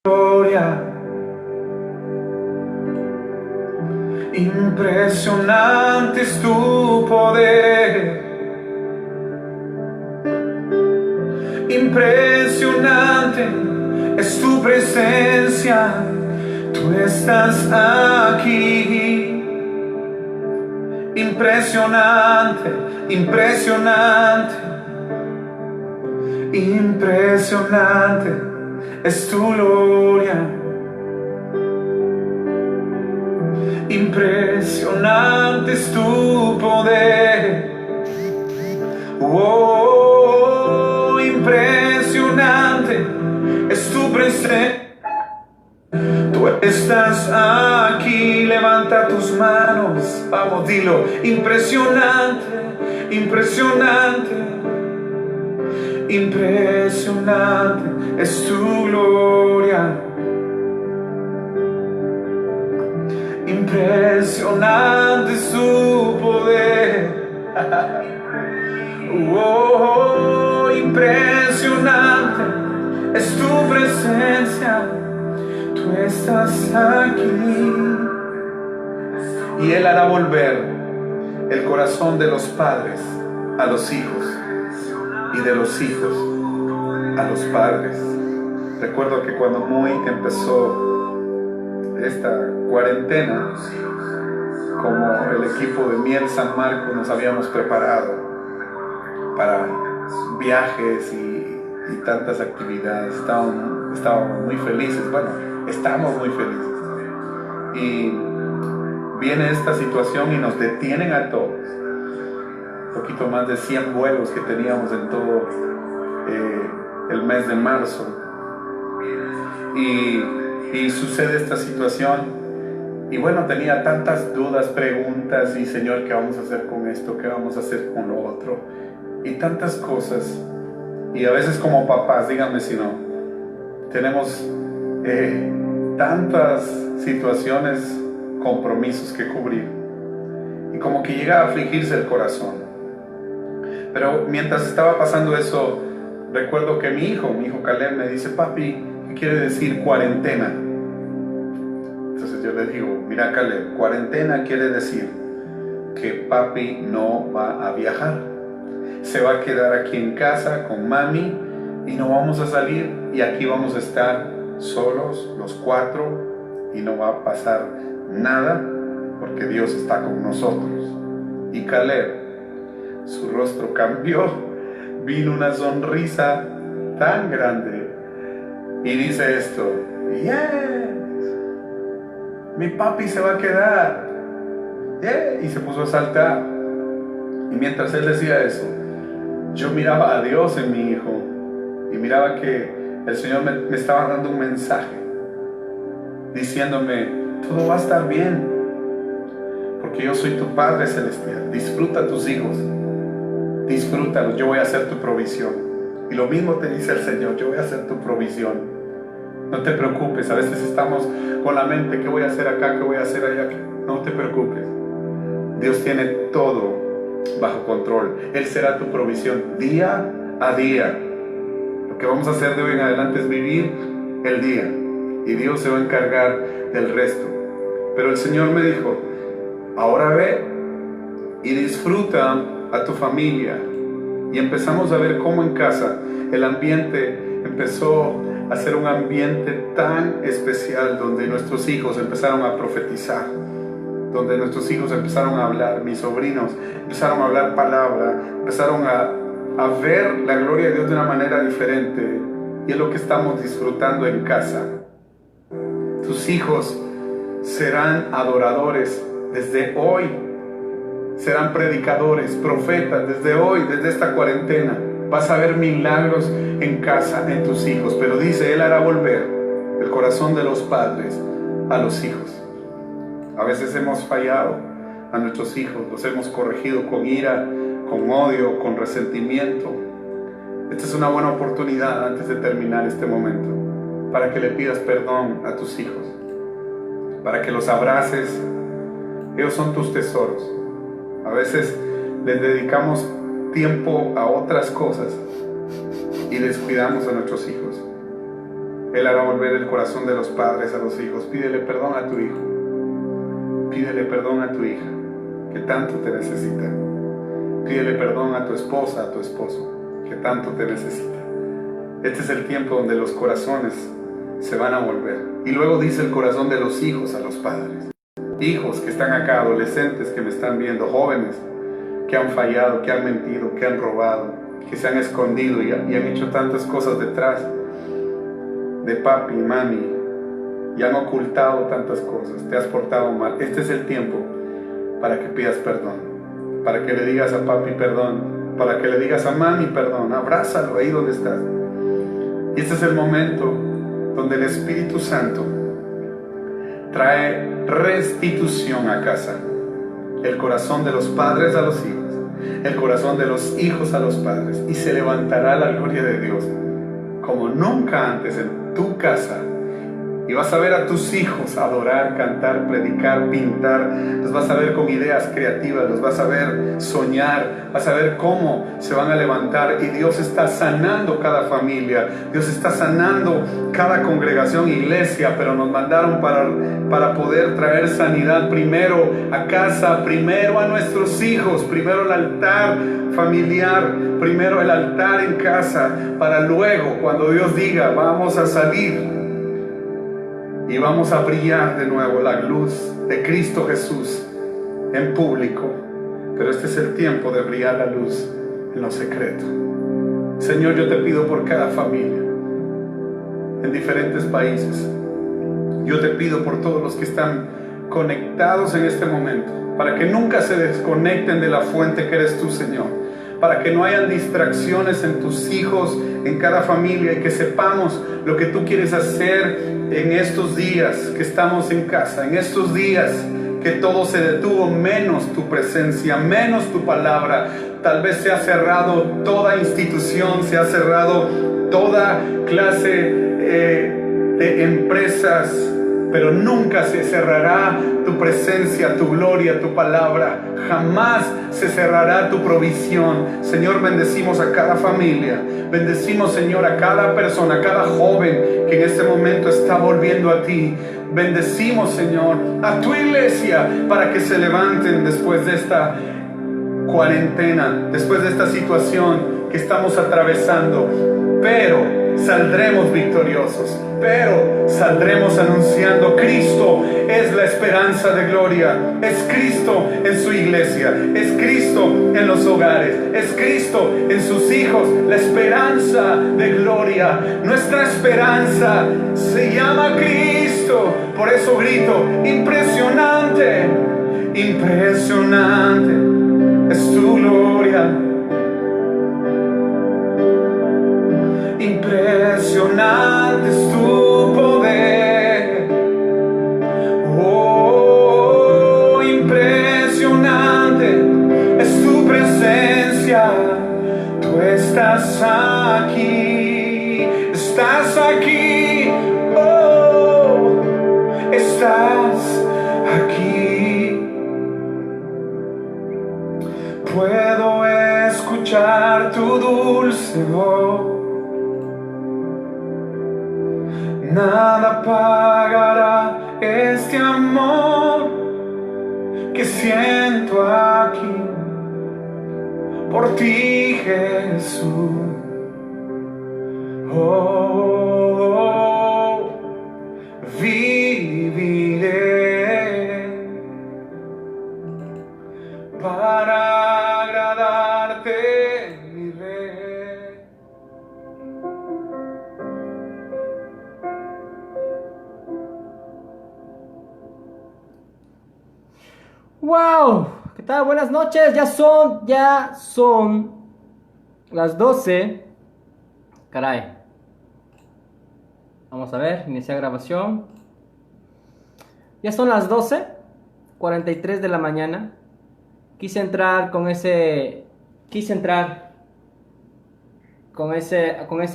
gloria. Impresionante es tu poder, impresionante es tu presencia, tú estás aquí. Impresionante, impresionante, impresionante es tu gloria. Impresionante es tu poder. Oh, impresionante es tu presencia. Tú estás aquí, levanta tus manos, vamos, dilo. Impresionante, impresionante, impresionante es tu gloria. Impresionante es tu poder. Oh, impresionante es tu presencia. Tú estás aquí. Y Él hará volver el corazón de los padres a los hijos y de los hijos a los padres. Recuerdo que cuando Muy empezó esta cuarentena, como el equipo de Miel San Marcos nos habíamos preparado para viajes y tantas actividades. Estábamos muy felices, bueno, estamos muy felices. Y viene esta situación y nos detienen a todos. Un poquito más de 100 vuelos que teníamos en todo el mes de marzo. Y sucede esta situación. Y bueno, tenía tantas dudas, preguntas, y Señor, ¿qué vamos a hacer con esto? ¿Qué vamos a hacer con lo otro? Y tantas cosas. Y a veces como papás, díganme si no, tenemos tantas situaciones, compromisos que cubrir. Y como que llega a afligirse el corazón. Pero mientras estaba pasando eso, recuerdo que mi hijo Caleb me dice: papi, ¿qué quiere decir cuarentena? Entonces yo le digo: mira, Caleb, cuarentena quiere decir que papi no va a viajar, se va a quedar aquí en casa con mami y no vamos a salir, y aquí vamos a estar solos los 4 y no va a pasar nada porque Dios está con nosotros. Y Caleb, su rostro cambió, vino una sonrisa tan grande y dice esto: yes, mi papi se va a quedar. Yeah. Y se puso a saltar. Y mientras él decía eso, yo miraba a Dios en mi hijo y miraba que el Señor me estaba dando un mensaje diciéndome: todo va a estar bien porque yo soy tu Padre Celestial. Disfruta a tus hijos, disfrútalos, yo voy a hacer tu provisión. Y lo mismo te dice el Señor: yo voy a hacer tu provisión. No te preocupes. A veces estamos con la mente: ¿qué voy a hacer acá? ¿Qué voy a hacer allá? No te preocupes. Dios tiene todo bajo control. Él será tu provisión día a día. Lo que vamos a hacer de hoy en adelante es vivir el día, y Dios se va a encargar del resto. Pero el Señor me dijo: ahora ve y disfruta a tu familia. Y empezamos a ver cómo en casa el ambiente empezó a ser un ambiente tan especial, donde nuestros hijos empezaron a profetizar, donde nuestros hijos empezaron a hablar, mis sobrinos empezaron a hablar palabra, empezaron a ver la gloria de Dios de una manera diferente. Y es lo que estamos disfrutando en casa. Tus hijos serán adoradores desde hoy, serán predicadores, profetas desde hoy, desde esta cuarentena. Vas a ver milagros en casa, en tus hijos. Pero dice: Él hará volver el corazón de los padres a los hijos. A veces hemos fallado a nuestros hijos, los hemos corregido con ira, con odio, con resentimiento. Esta es una buena oportunidad antes de terminar este momento para que le pidas perdón a tus hijos, para que los abraces. Ellos son tus tesoros. A veces les dedicamos tiempo a otras cosas y descuidamos a nuestros hijos. Él hará volver el corazón de los padres a los hijos. Pídele perdón a tu hijo. Pídele perdón a tu hija, que tanto te necesita. Pídele perdón a tu esposa, a tu esposo, que tanto te necesita. Este es el tiempo donde los corazones se van a volver. Y luego dice el corazón de los hijos a los padres. Hijos que están acá, adolescentes que me están viendo, jóvenes que han fallado, que han mentido, que han robado, que se han escondido y han hecho tantas cosas detrás de papi y mami, y han ocultado tantas cosas, te has portado mal. Este es el tiempo para que pidas perdón, para que le digas a papi perdón, para que le digas a mami perdón. Abrázalo ahí donde estás. Y este es el momento donde el Espíritu Santo trae restitución a casa. El corazón de los padres a los hijos, el corazón de los hijos a los padres, y se levantará la gloria de Dios como nunca antes en tu casa. Y vas a ver a tus hijos adorar, cantar, predicar, pintar. Los vas a ver con ideas creativas, los vas a ver soñar, vas a ver cómo se van a levantar. Y Dios está sanando cada familia, Dios está sanando cada congregación, iglesia. Pero nos mandaron para poder traer sanidad primero a casa, primero a nuestros hijos, primero el altar familiar, primero el altar en casa, para luego, cuando Dios diga, vamos a salir y vamos a brillar de nuevo la luz de Cristo Jesús en público. Pero este es el tiempo de brillar la luz en lo secreto. Señor, yo te pido por cada familia en diferentes países. Yo te pido por todos los que están conectados en este momento, para que nunca se desconecten de la fuente que eres tú, Señor, para que no hayan distracciones en tus hijos, en cada familia, y que sepamos lo que tú quieres hacer en estos días que estamos en casa, en estos días que todo se detuvo, menos tu presencia, menos tu palabra. Tal vez se ha cerrado toda institución, se ha cerrado toda clase de empresas, pero nunca se cerrará tu presencia, tu gloria, tu palabra. Jamás se cerrará tu provisión. Señor, bendecimos a cada familia. Bendecimos, Señor, a cada persona, a cada joven que en este momento está volviendo a ti. Bendecimos, Señor, a tu iglesia para que se levanten después de esta cuarentena, después de esta situación que estamos atravesando. Pero saldremos victoriosos, pero saldremos anunciando: Cristo es la esperanza de gloria, es Cristo en su iglesia, es Cristo en los hogares, es Cristo en sus hijos, la esperanza de gloria. Nuestra esperanza se llama Cristo. Por eso grito: impresionante, impresionante es tu gloria. Impresionante es tu poder. Oh, impresionante es tu presencia. Tú estás aquí, estás aquí. Oh, estás aquí. Puedo escuchar tu dulce voz. Nada pagará este amor que siento aquí por ti, Jesús. Oh, viviré para agradarte, mi Rey. ¡Wow! ¿Qué tal? Buenas noches. Ya son las 12. Caray. Vamos a ver, iniciar grabación. Ya son las 12:43 de la mañana. Quise entrar con esa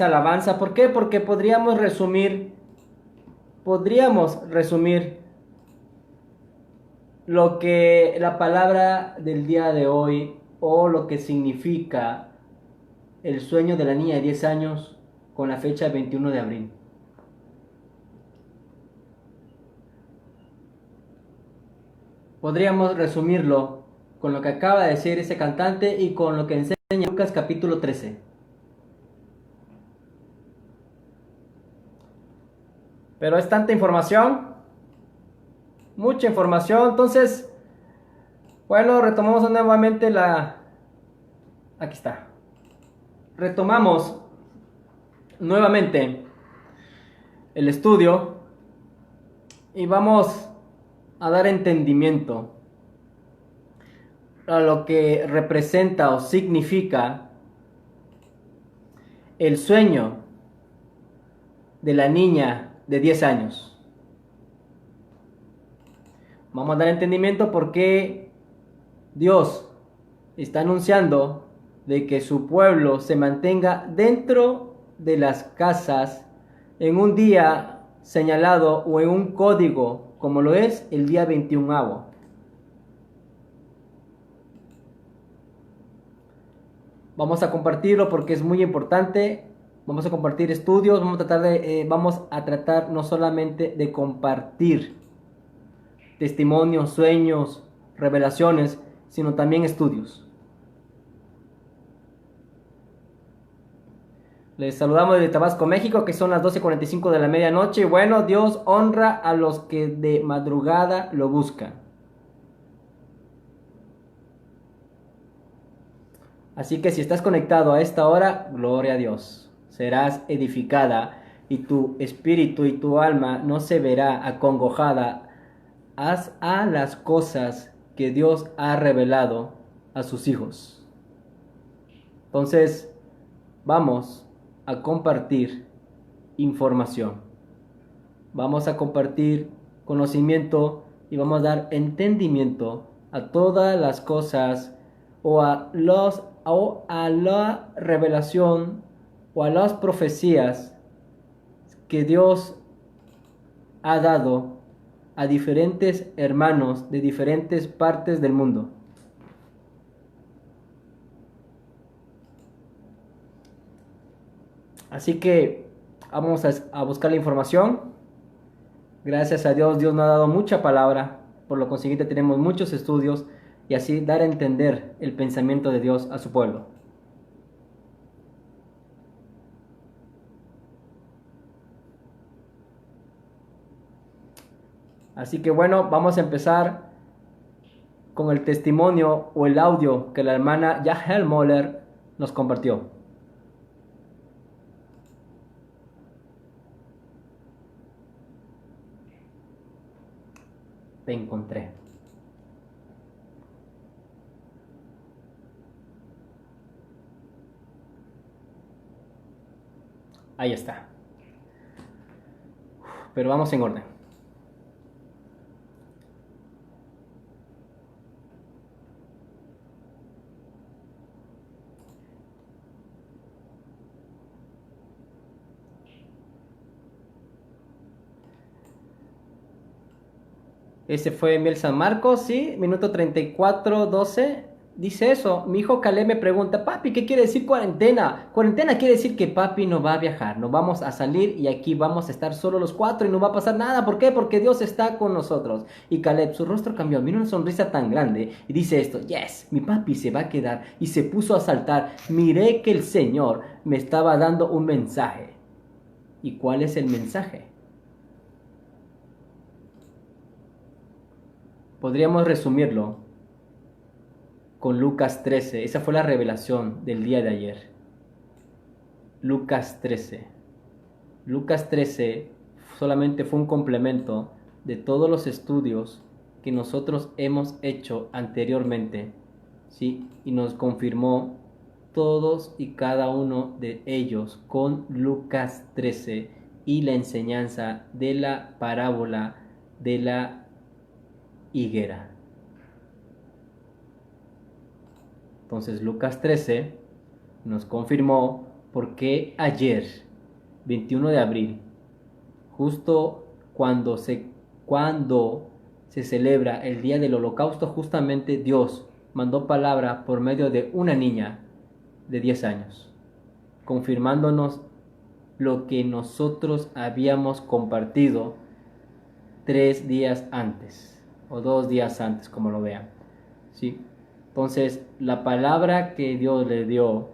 alabanza. ¿Por qué? Porque podríamos resumir lo que la palabra del día de hoy, o lo que significa el sueño de la niña de 10 años con la fecha 21 de abril. podríamos resumirlo con lo que acaba de decir ese cantante y con lo que enseña Lucas capítulo 13. Pero es tanta información, mucha información, entonces, bueno, retomamos nuevamente Aquí está. Retomamos nuevamente el estudio y vamos a dar entendimiento a lo que representa o significa el sueño de la niña de 10 años. Vamos a dar entendimiento porque Dios está anunciando de que su pueblo se mantenga dentro de las casas en un día señalado o en un código como lo es el día 21º. Vamos a compartirlo porque es muy importante. Vamos a compartir estudios, vamos a tratar no solamente de compartir testimonios, sueños, revelaciones, sino también estudios. Les saludamos desde Tabasco, México, que son las 12:45 de la medianoche. Bueno, Dios honra a los que de madrugada lo buscan. Así que si estás conectado a esta hora, gloria a Dios. Serás edificada y tu espíritu y tu alma no se verá acongojada. Haz a las cosas que Dios ha revelado a sus hijos. Entonces, vamos a compartir información. Vamos a compartir conocimiento y vamos a dar entendimiento a todas las cosas o a la revelación o a las profecías que Dios ha dado a diferentes hermanos de diferentes partes del mundo. Así que vamos a buscar la información. Gracias a Dios, Dios nos ha dado mucha palabra. Por lo consiguiente tenemos muchos estudios y así dar a entender el pensamiento de Dios a su pueblo. Así que bueno, vamos a empezar con el testimonio o el audio que la hermana Yahel Moller nos compartió. Te encontré. Ahí está. Pero vamos en orden. Ese fue Miel San Marcos, sí, minuto 34:12. Dice eso, mi hijo Caleb me pregunta, papi, ¿qué quiere decir cuarentena? Cuarentena quiere decir que papi no va a viajar, no vamos a salir y aquí vamos a estar solo los cuatro y no va a pasar nada. ¿Por qué? Porque Dios está con nosotros. Y Caleb, su rostro cambió, mira una sonrisa tan grande y dice esto, yes, mi papi se va a quedar. Y se puso a saltar, miré que el Señor me estaba dando un mensaje. ¿Y cuál es el mensaje? Podríamos resumirlo con Lucas 13. Esa fue la revelación del día de ayer. Lucas 13. Lucas 13 solamente fue un complemento de todos los estudios que nosotros hemos hecho anteriormente, ¿sí? Y nos confirmó todos y cada uno de ellos con Lucas 13 y la enseñanza de la parábola de la higuera. Entonces Lucas 13 nos confirmó por qué ayer, 21 de abril, justo cuando se celebra el día del holocausto, justamente Dios mandó palabra por medio de una niña de 10 años, confirmándonos lo que nosotros habíamos compartido 3 días antes. o 2 días antes, como lo vean. ¿Sí? Entonces, la palabra que Dios le dio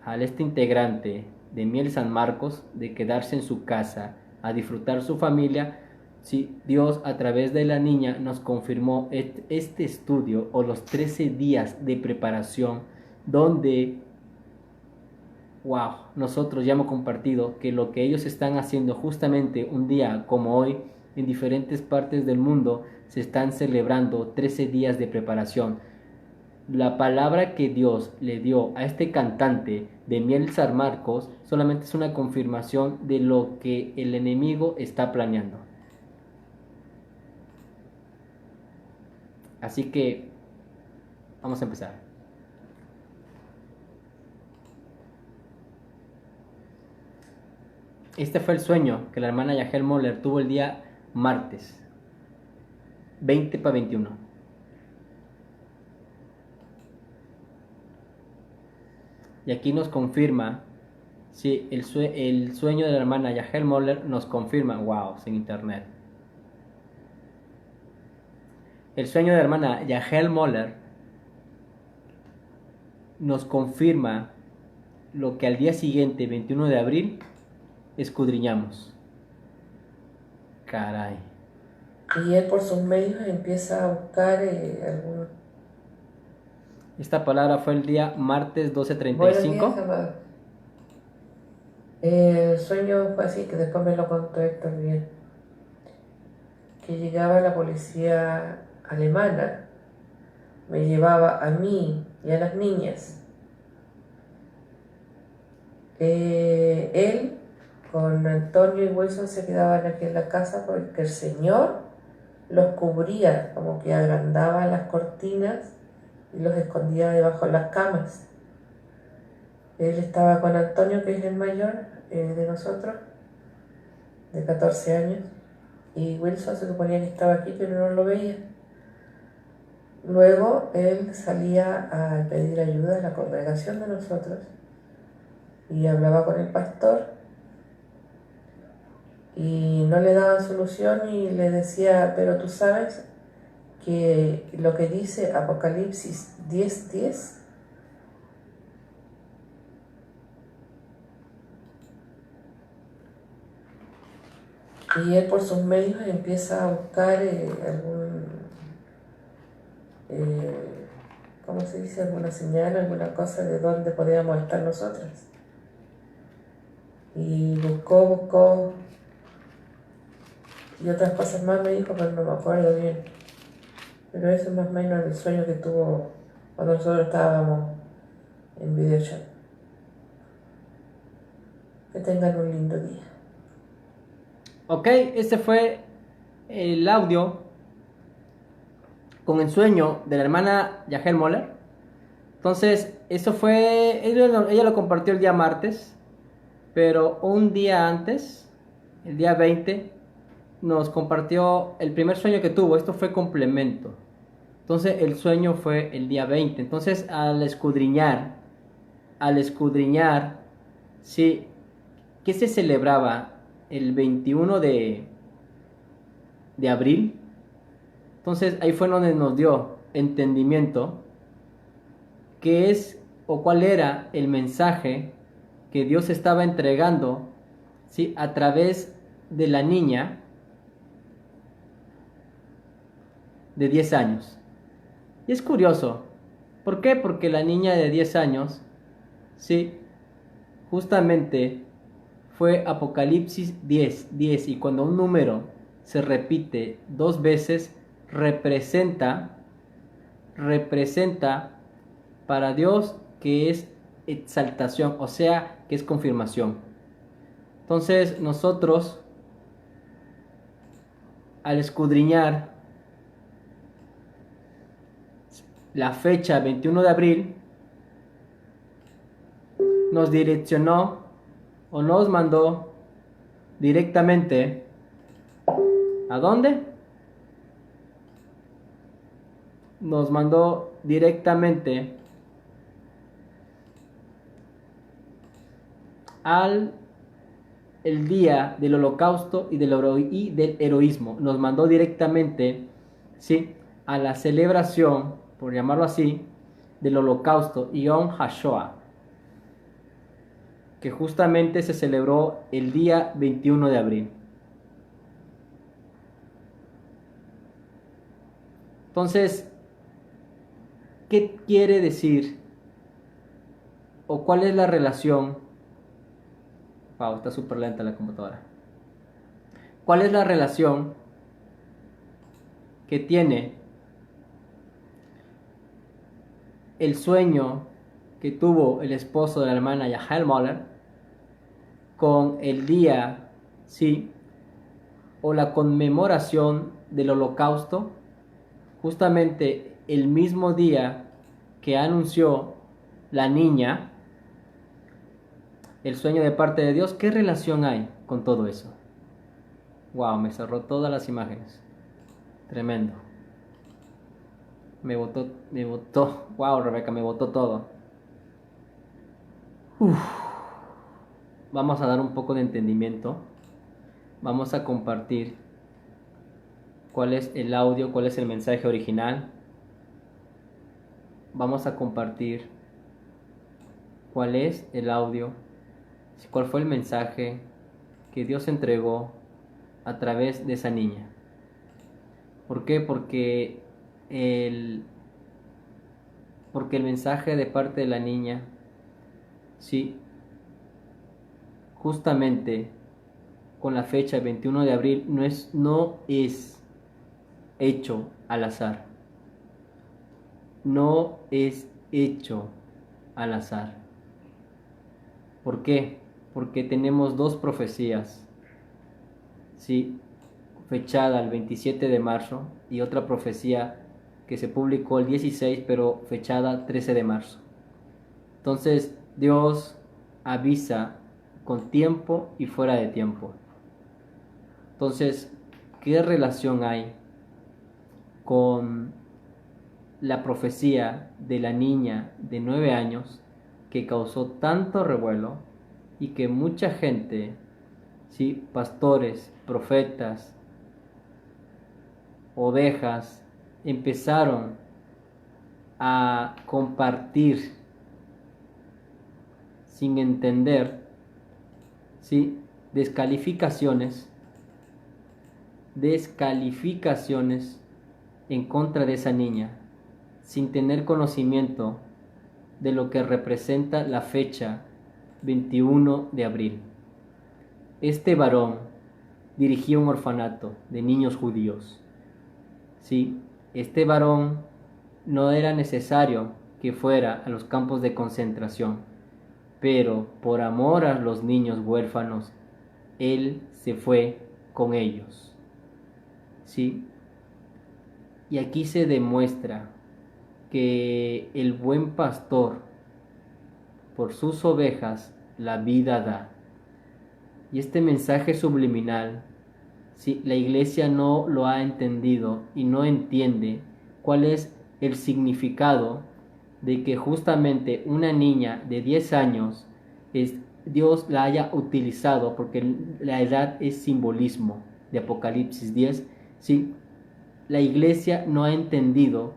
al este integrante de Miel San Marcos de quedarse en su casa a disfrutar su familia, sí, Dios a través de la niña nos confirmó este estudio o los 13 días de preparación donde, wow, nosotros ya hemos compartido que lo que ellos están haciendo justamente un día como hoy en diferentes partes del mundo se están celebrando 13 días de preparación. La palabra que Dios le dio a este cantante de Miel San Marcos solamente es una confirmación de lo que el enemigo está planeando. Así que vamos a empezar. Este fue el sueño que la hermana Yahel Moller tuvo el día martes 20/21. Y aquí nos confirma, sí, el sueño de la hermana Yahel Moller nos confirma, wow, sin internet. El sueño de la hermana Yahel Moller nos confirma lo que al día siguiente, 21 de abril, escudriñamos. Caray. Y él por sus medios empieza a buscar algún... Esta palabra fue el día martes Buenos 12:35. días, amado. El sueño fue así, que después me lo contó él también. Que llegaba la policía alemana, me llevaba a mí y a las niñas. Él con Antonio y Wilson se quedaban aquí en la casa porque el Señor los cubría, como que agrandaba las cortinas y los escondía debajo de las camas. Él estaba con Antonio, que es el mayor de nosotros, de 14 años, y Wilson se suponía que estaba aquí, pero no lo veía. Luego él salía a pedir ayuda a la congregación de nosotros y hablaba con el pastor y no le daban solución y le decía, pero tú sabes que lo que dice Apocalipsis 10:10, y él por sus medios empieza a buscar ¿cómo se dice? Alguna señal, alguna cosa de dónde podíamos estar nosotras. Y buscó, y otras cosas más me dijo, pero no me acuerdo bien. Pero eso es más o menos el sueño que tuvo cuando nosotros estábamos en videochat. Que tengan un lindo día. Ok, este fue el audio con el sueño de la hermana Yahel Moller. Entonces, eso fue, ella lo compartió el día martes, pero un día antes, el día 20, nos compartió el primer sueño que tuvo. Esto fue complemento. Entonces, el sueño fue el día 20. Entonces, al escudriñar, sí, ¿qué se celebraba el 21 de abril? Entonces, ahí fue donde nos dio entendimiento qué es o cuál era el mensaje que Dios estaba entregando, ¿sí?, a través de la niña de 10 años. Y es curioso. ¿Por qué? Porque la niña de 10 años, sí, justamente fue Apocalipsis 10:10. Y cuando un número se repite 2 veces, representa para Dios que es exaltación, o sea, que es confirmación. Entonces nosotros, al escudriñar la fecha 21 de abril, nos direccionó o nos mandó directamente ¿a dónde? Nos mandó directamente al el día del holocausto y del heroísmo. Nos mandó directamente ¿sí?, a la celebración, por llamarlo así, del holocausto, Yom HaShoah, que justamente se celebró el día 21 de abril. Entonces, ¿qué quiere decir o cuál es la relación? Wow, está súper lenta la computadora. ¿Cuál es la relación que tiene el sueño que tuvo el esposo de la hermana Yael Moller con el día, sí, o la conmemoración del holocausto, justamente el mismo día que anunció la niña el sueño de parte de Dios? ¿Qué relación hay con todo eso? Wow, me cerró todas las imágenes. Tremendo. Me botó. Wow, Rebeca, me botó todo. Uf. Vamos a dar un poco de entendimiento. Vamos a compartir cuál es el audio, cuál es el mensaje original. Vamos a compartir cuál es el audio, cuál fue el mensaje que Dios entregó a través de esa niña. ¿Por qué? Porque el mensaje de parte de la niña, sí, justamente con la fecha 21 de abril, no es hecho al azar. No es hecho al azar. ¿Por qué? Porque tenemos dos profecías, sí, fechada el 27 de marzo y otra profecía que se publicó el 16 pero fechada 13 de marzo. Entonces Dios avisa con tiempo y fuera de tiempo. Entonces, ¿qué relación hay con la profecía de la niña de 9 años que causó tanto revuelo y que mucha gente, sí, pastores, profetas, ovejas, empezaron a compartir sin entender, ¿sí?, descalificaciones en contra de esa niña, sin tener conocimiento de lo que representa la fecha 21 de abril. Este varón dirigía un orfanato de niños judíos. Sí, este varón no era necesario que fuera a los campos de concentración, pero por amor a los niños huérfanos, él se fue con ellos. ¿Sí? Y aquí se demuestra que el buen pastor por sus ovejas la vida da. Y este mensaje subliminal, si la iglesia no lo ha entendido y no entiende cuál es el significado de que justamente una niña de 10 años Dios la haya utilizado, porque la edad es simbolismo de Apocalipsis 10, ¿sí? La iglesia no ha entendido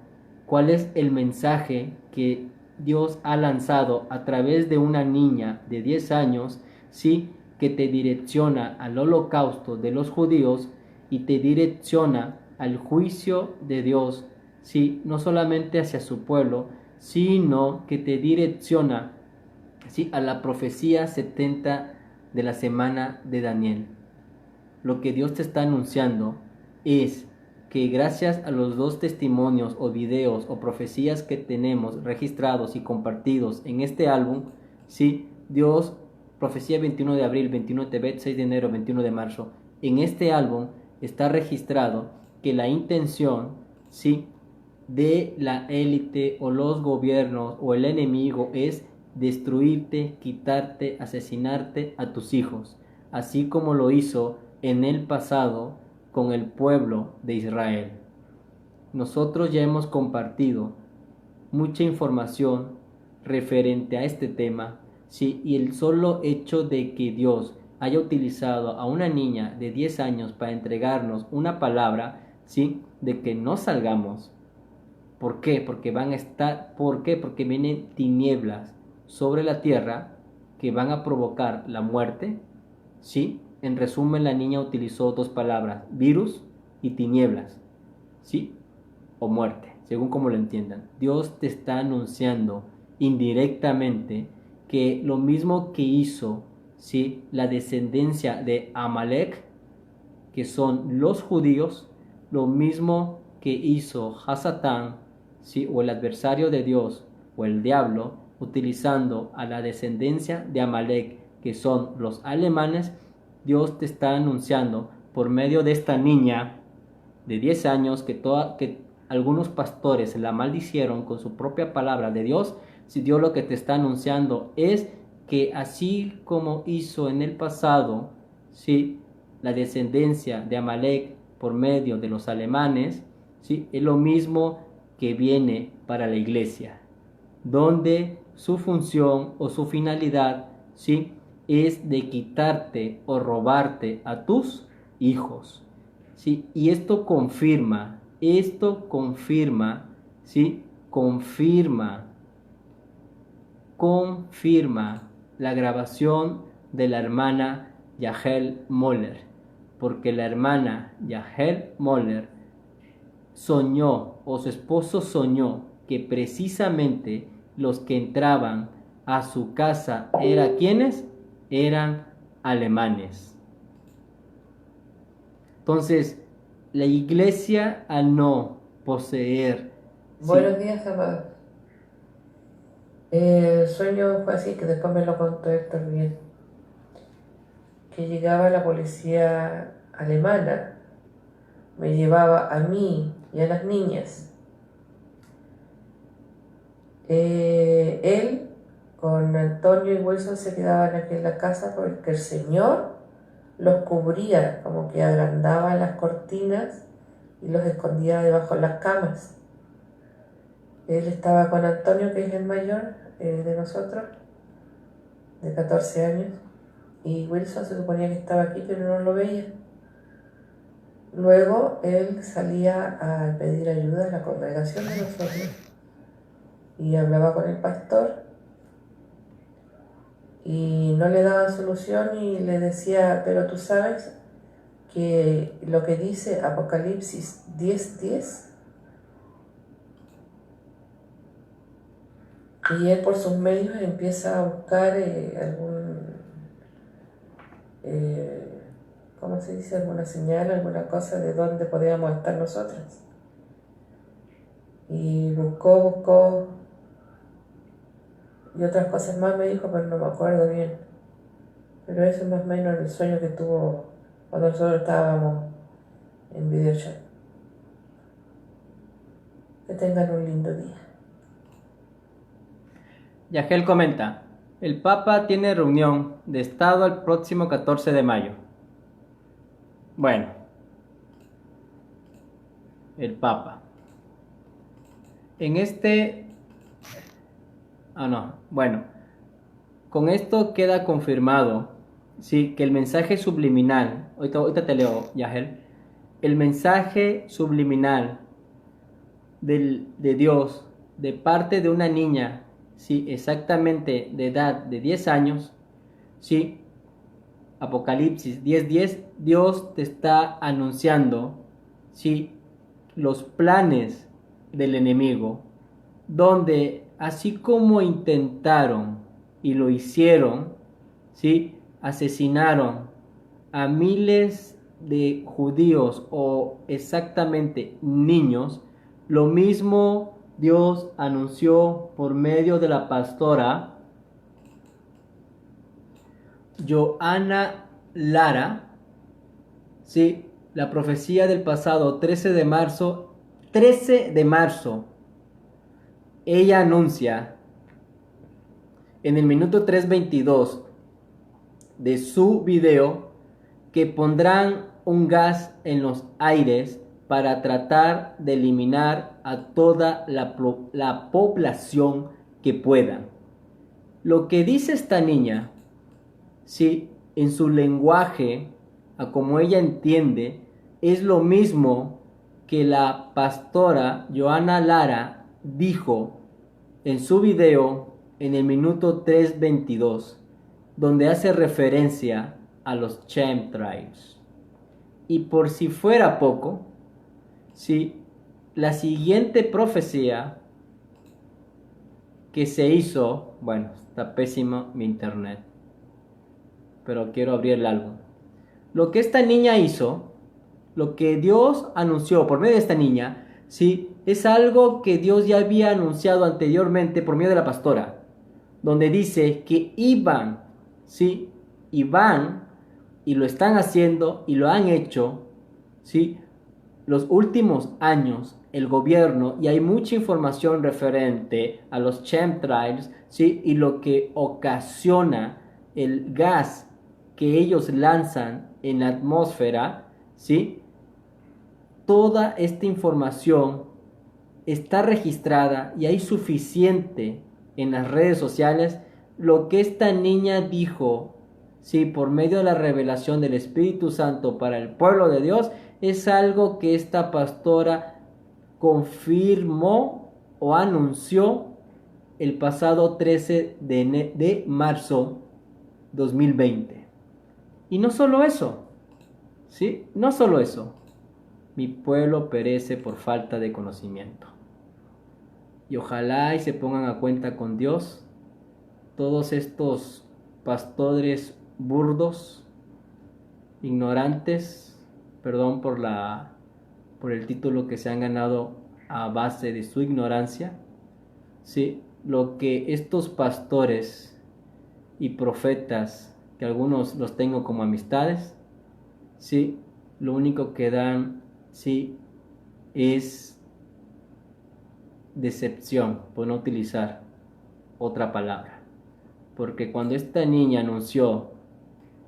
cuál es el mensaje que Dios ha lanzado a través de una niña de 10 años, ¿sí?, que te direcciona al holocausto de los judíos y te direcciona al juicio de Dios, ¿sí?, no solamente hacia su pueblo, sino que te direcciona, ¿sí?, a la profecía 70 de la semana de Daniel. Lo que Dios te está anunciando es que gracias a los dos testimonios o videos o profecías que tenemos registrados y compartidos en este álbum, ¿sí?, Dios, profecía 21 de abril, 21 de Tebet, 6 de enero, 21 de marzo, en este álbum está registrado que la intención, ¿sí?, de la élite o los gobiernos o el enemigo es destruirte, quitarte, asesinarte a tus hijos, así como lo hizo en el pasado con el pueblo de Israel. Nosotros ya hemos compartido mucha información referente a este tema, ¿sí? Y el solo hecho de que Dios haya utilizado a una niña de 10 años para entregarnos una palabra ¿sí? De que no salgamos. ¿Por qué? ¿Por qué? Porque vienen tinieblas sobre la tierra que van a provocar la muerte, ¿sí? En resumen, la niña utilizó dos palabras, virus y tinieblas, ¿sí? O muerte, según como lo entiendan. Dios te está anunciando indirectamente que lo mismo que hizo, ¿sí? La descendencia de Amalek, que son los judíos, lo mismo que hizo Hasatán, ¿sí? O el adversario de Dios, o el diablo, utilizando a la descendencia de Amalek, que son los alemanes. Dios te está anunciando por medio de esta niña de 10 años que algunos pastores la maldicieron con su propia palabra de Dios. Si Dios lo que te está anunciando es que así como hizo en el pasado, ¿sí? La descendencia de Amalek por medio de los alemanes, ¿sí? Es lo mismo que viene para la iglesia, donde su función o su finalidad, ¿sí? Es de quitarte o robarte a tus hijos, ¿sí? Y esto confirma, ¿sí? Confirma la grabación de la hermana Yahel Moller, porque la hermana Yahel Moller soñó, o su esposo soñó, que precisamente los que entraban a su casa eran ¿quiénes? Eran alemanes. Entonces, la iglesia, al no poseer... Buenos días, amados. El sueño fue así, que después me lo contó Héctor bien. Que llegaba la policía alemana, me llevaba a mí y a las niñas. Él con Antonio y Wilson se quedaban aquí en la casa porque el Señor los cubría, como que agrandaba las cortinas y los escondía debajo de las camas. Él estaba con Antonio, que es el mayor de nosotros, de 14 años, y Wilson se suponía que estaba aquí, pero no lo veía. Luego él salía a pedir ayuda a la congregación de nosotros y hablaba con el pastor y no le daban solución y le decía, pero tú sabes que lo que dice Apocalipsis 10:10, y él por sus medios empieza a buscar ¿cómo se dice? Alguna señal, alguna cosa de dónde podíamos estar nosotros. Y buscó, y otras cosas más me dijo, pero no me acuerdo bien. Pero eso es más o menos el sueño que tuvo cuando nosotros estábamos en videochat. Que tengan un lindo día. Yahel comenta, el Papa tiene reunión de Estado el próximo 14 de mayo. Bueno, el Papa. Bueno, con esto queda confirmado, sí, que el mensaje subliminal, ahorita te leo, Yahel, el mensaje subliminal de Dios de parte de una niña, sí, exactamente de edad de 10 años, sí, Apocalipsis 10:10, Dios te está anunciando, sí, los planes del enemigo, donde así como intentaron y lo hicieron, ¿sí? Asesinaron a miles de judíos o exactamente niños, lo mismo Dios anunció por medio de la pastora Johanna Lara, ¿sí? La profecía del pasado 13 de marzo, ella anuncia en el minuto 3:22 de su video que pondrán un gas en los aires para tratar de eliminar a toda la población que puedan. Lo que dice esta niña, sí, en su lenguaje, a como ella entiende, es lo mismo que la pastora Johanna Lara dijo en su video en el minuto 3:22, donde hace referencia a los chemtrails. Y por si fuera poco, ¿sí?, la siguiente profecía que se hizo, bueno, está pésimo mi internet, pero quiero abrir el álbum. Lo que esta niña hizo, lo que Dios anunció por medio de esta niña, ¿sí?, es algo que Dios ya había anunciado anteriormente por medio de la pastora, donde dice que iban, ¿sí?, y van, y lo están haciendo, y lo han hecho, ¿sí?, los últimos años, el gobierno, y hay mucha información referente a los chemtrails, ¿sí?, y lo que ocasiona el gas que ellos lanzan en la atmósfera, ¿sí? Toda esta información está registrada y hay suficiente en las redes sociales. Lo que esta niña dijo, sí, por medio de la revelación del Espíritu Santo para el pueblo de Dios, es algo que esta pastora confirmó o anunció el pasado 13 de marzo 2020. Y no solo eso, ¿sí? No solo eso. Mi pueblo perece por falta de conocimiento. Y ojalá y se pongan a cuenta con Dios todos estos pastores burdos, ignorantes, perdón por el título que se han ganado a base de su ignorancia, ¿sí? Lo que estos pastores y profetas, que algunos los tengo como amistades, ¿sí?, lo único que dan, sí, es decepción, por no utilizar otra palabra. Porque cuando esta niña anunció,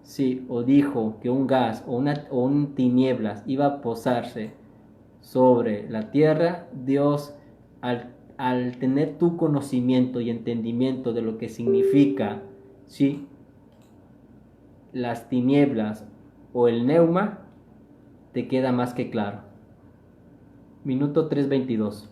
sí, o dijo que un gas o un tinieblas iba a posarse sobre la tierra, Dios, al tener tu conocimiento y entendimiento de lo que significa, ¿sí?, las tinieblas o el neuma, te queda más que claro. Minuto 3:22.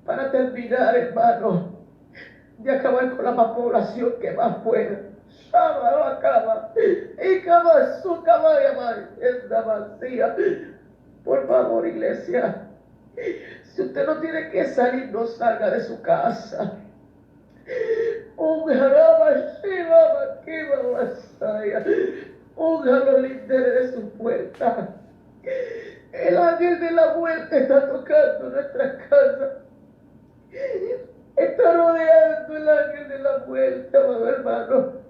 Para terminar, hermano, de acabar con la más población que más pueda. Sábado acaba. Y cama su caballa, es la vacía. Por favor, iglesia, si usted no tiene que salir, no salga de su casa. Unja los linderes de su puerta. El ángel de la muerte está tocando nuestras casas. Está rodeando el ángel de la muerte, amado hermano.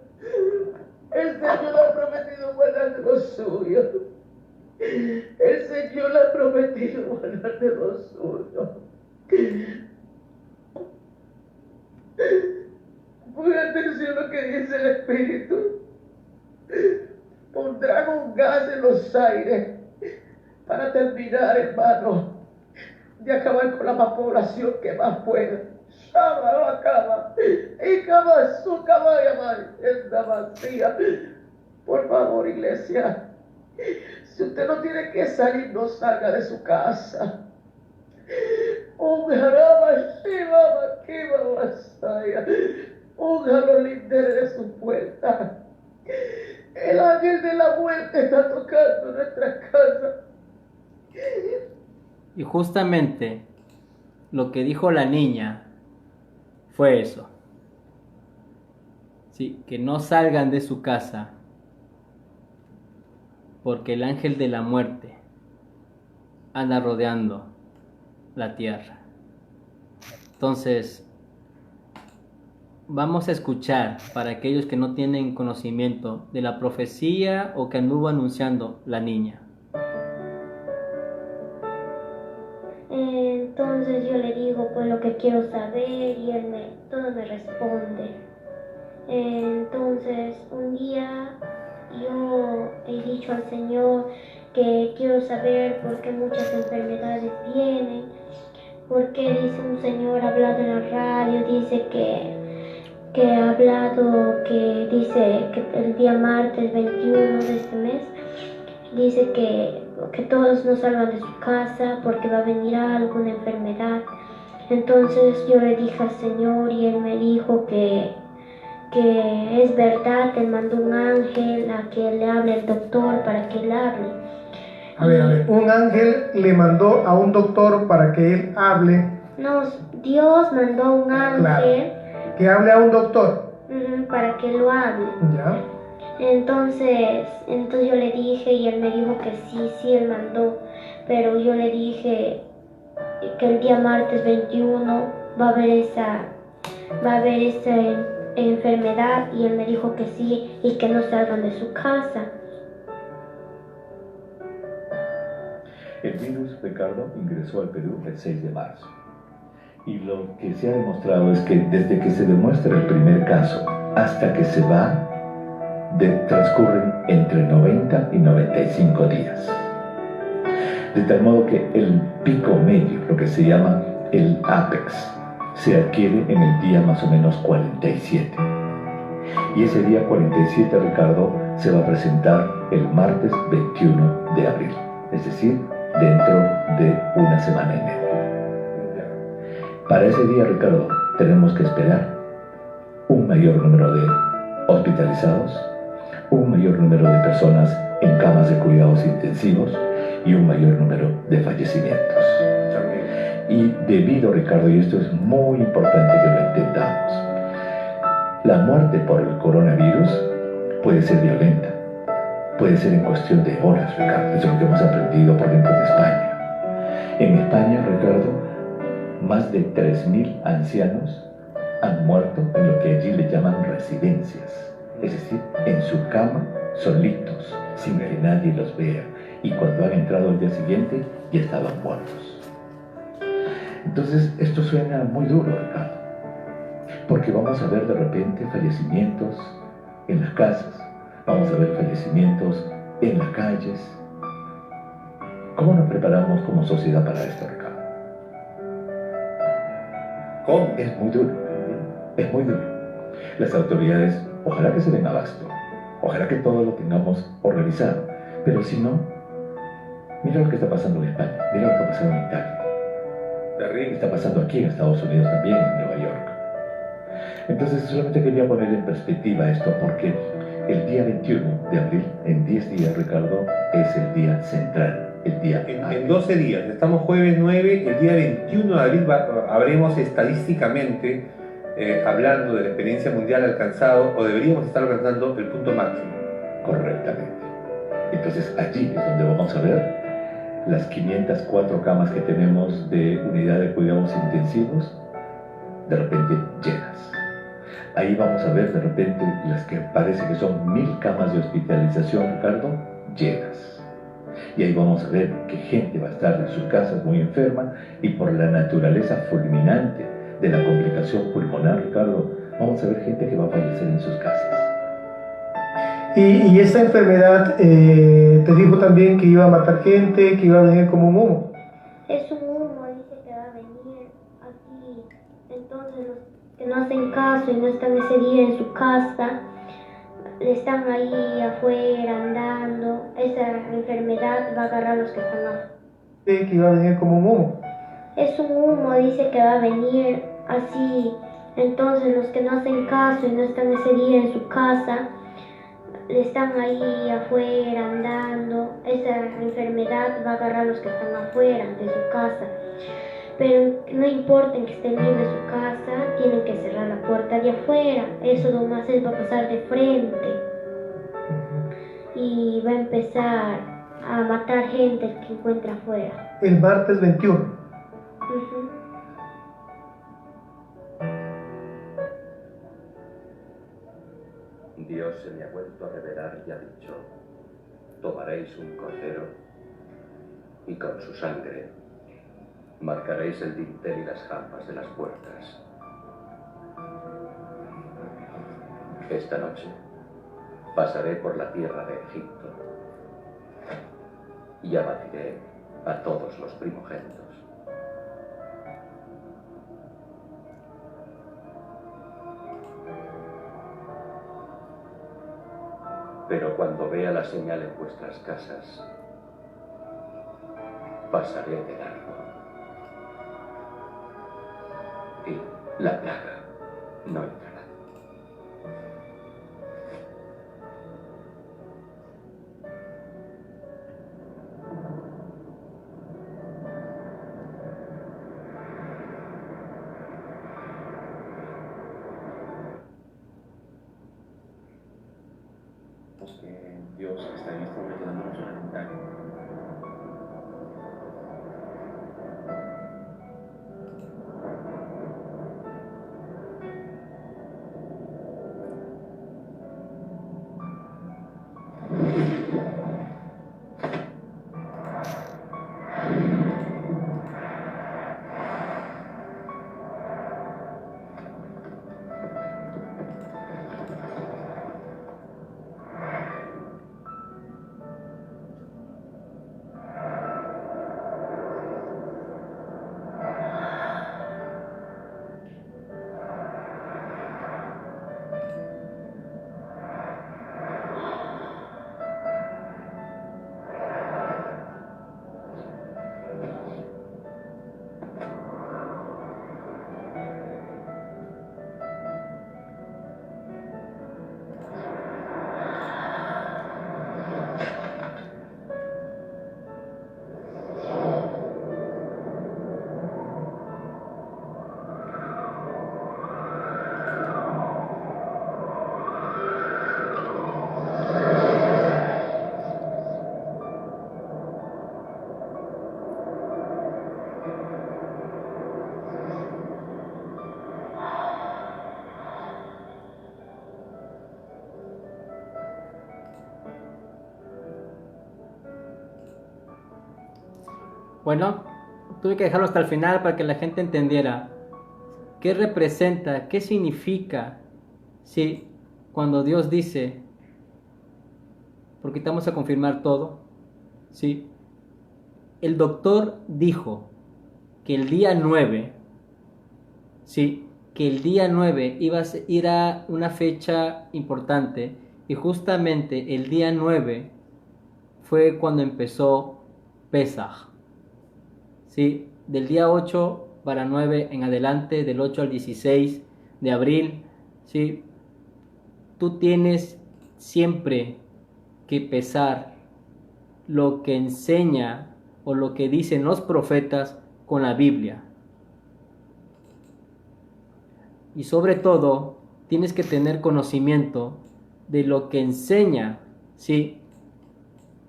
El Señor ha prometido guardar de lo suyo. El Señor le ha prometido guardar de lo suyo. Ponga atención a lo que dice el Espíritu. Pondrán un gas en los aires para terminar, hermano, de acabar con la más población que más pueda. Sábado acaba. Y cama su caballa, es la vacía. Por favor, iglesia, si usted no tiene que salir, no salga de su casa. Unja los linderes de su puerta. El ángel de la muerte está tocando nuestras casas. Y justamente lo que dijo la niña fue eso. Sí, que no salgan de su casa, porque el ángel de la muerte anda rodeando la tierra. Entonces, vamos a escuchar para aquellos que no tienen conocimiento de la profecía o que anduvo anunciando la niña. Entonces yo le digo pues lo que quiero saber y él todo me responde. Entonces un día yo he dicho al Señor que quiero saber por qué muchas enfermedades vienen, Señor ha hablado en la radio, dice que ha hablado, que dice que el día martes 21 de este mes, dice que todos nos salgan de su casa porque va a venir alguna enfermedad. Entonces yo le dije al Señor y Él me dijo que es verdad, que Él mandó un ángel a que le hable el doctor para que Él hable. A ver, un ángel le mandó a un doctor para que él hable. No, Dios mandó a un ángel. Claro, que hable a un doctor. Para que lo hable. Ya. Entonces yo le dije y Él me dijo que sí, Él mandó. Pero yo le dije que el día martes 21 va a haber esa enfermedad y Él me dijo que sí y que no salgan de su casa. El virus, Ricardo, ingresó al Perú el 6 de marzo. Y lo que se ha demostrado es que desde que se demuestra el primer caso hasta que se va, transcurren entre 90 y 95 días. De tal modo que el pico medio, lo que se llama el apex, se adquiere en el día más o menos 47. Y ese día 47, Ricardo, se va a presentar el martes 21 de abril, es decir, dentro de una semana y media. Para ese día, Ricardo, tenemos que esperar un mayor número de hospitalizados, un mayor número de personas en camas de cuidados intensivos y un mayor número de fallecimientos. Y debido, Ricardo, y esto es muy importante que lo entendamos, la muerte por el coronavirus puede ser violenta, puede ser en cuestión de horas, Ricardo. Eso es lo que hemos aprendido, por ejemplo, en España. En España, Ricardo, más de 3.000 ancianos han muerto en lo que allí le llaman residencias, es decir, en su cama, solitos, sin que nadie los vea, y cuando han entrado al día siguiente ya estaban muertos. Entonces, esto suena muy duro, Ricardo, porque vamos a ver de repente fallecimientos en las casas, vamos a ver fallecimientos en las calles. ¿Cómo nos preparamos como sociedad para esto, Ricardo? ¿Cómo? Es muy duro, es muy duro. Las autoridades, ojalá que se den abasto, ojalá que todo lo tengamos organizado, pero si no, mira lo que está pasando en España, mira lo que está pasando en Italia. Terrible. Está pasando aquí en Estados Unidos también, en Nueva York. Entonces solamente quería poner en perspectiva esto porque el día 21 de abril, en 10 días, Ricardo, es el día central, el día En 12 días, estamos jueves 9, el día 21 de abril habremos estadísticamente, hablando de la experiencia mundial alcanzado, o deberíamos estar alcanzando el punto máximo. Correctamente. Entonces allí es donde vamos a ver las 504 camas que tenemos de unidad de cuidados intensivos, de repente llenas. Ahí vamos a ver de repente las que parece que son 1.000 camas de hospitalización, Ricardo, llenas. Y ahí vamos a ver que gente va a estar en sus casas muy enferma y por la naturaleza fulminante de la complicación pulmonar, Ricardo, vamos a ver gente que va a fallecer en sus casas. Y esta enfermedad te dijo también que iba a matar gente, que iba a venir como un humo. Es un humo, dice que va a venir aquí. Entonces los que no hacen caso y no están ese día en su casa, están ahí afuera andando. Esa enfermedad va a agarrar a los que están afuera. Que iba a venir como un humo. Es un humo, dice que va a venir así. Entonces los que no hacen caso y no están ese día en su casa, están ahí afuera andando. Esa enfermedad va a agarrar a los que están afuera de su casa. Pero no importa que estén bien en su casa, tienen que cerrar la puerta de afuera. Eso nomás va a pasar de frente. Y va a empezar a matar gente que encuentra afuera. El martes 21. Uh-huh. Dios se me ha vuelto a revelar y ha dicho: tomaréis un cordero y con su sangre marcaréis el dintel y las jambas de las puertas. Esta noche pasaré por la tierra de Egipto y abatiré a todos los primogénitos. Pero cuando vea la señal en vuestras casas, pasaré de largo. Y la plaga no entrará. Que Dios está en este momento dándonos una ventaja. Bueno, tuve que dejarlo hasta el final para que la gente entendiera qué representa, qué significa, sí, cuando Dios dice, porque estamos a confirmar todo, sí, el doctor dijo que el día 9, sí, que el día 9 iba a ser, era una fecha importante, y justamente el día 9 fue cuando empezó Pesaj. ¿Sí? Del día 8 para 9 en adelante, del 8 al 16 de abril, ¿sí? Tú tienes siempre que pesar lo que enseña o lo que dicen los profetas con la Biblia. Y sobre todo, tienes que tener conocimiento de lo que enseña, ¿sí?,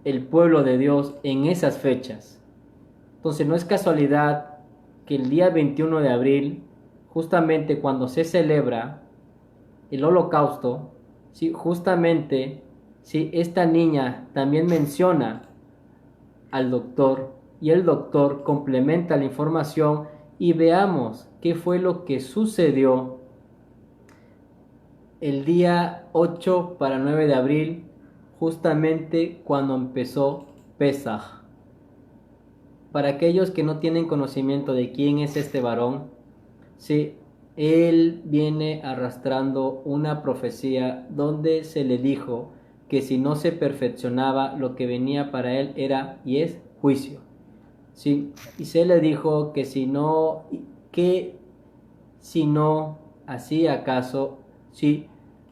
el pueblo de Dios en esas fechas. Entonces no es casualidad que el día 21 de abril, justamente cuando se celebra el Holocausto, ¿sí?, justamente, ¿sí?, esta niña también menciona al doctor, y el doctor complementa la información, y veamos qué fue lo que sucedió el día 8 para 9 de abril, justamente cuando empezó Pesaj. Para aquellos que no tienen conocimiento de quién es este varón, sí, él viene arrastrando una profecía donde se le dijo que si no se perfeccionaba, lo que venía para él era y es juicio. Sí, y se le dijo que si no hacía caso, sí,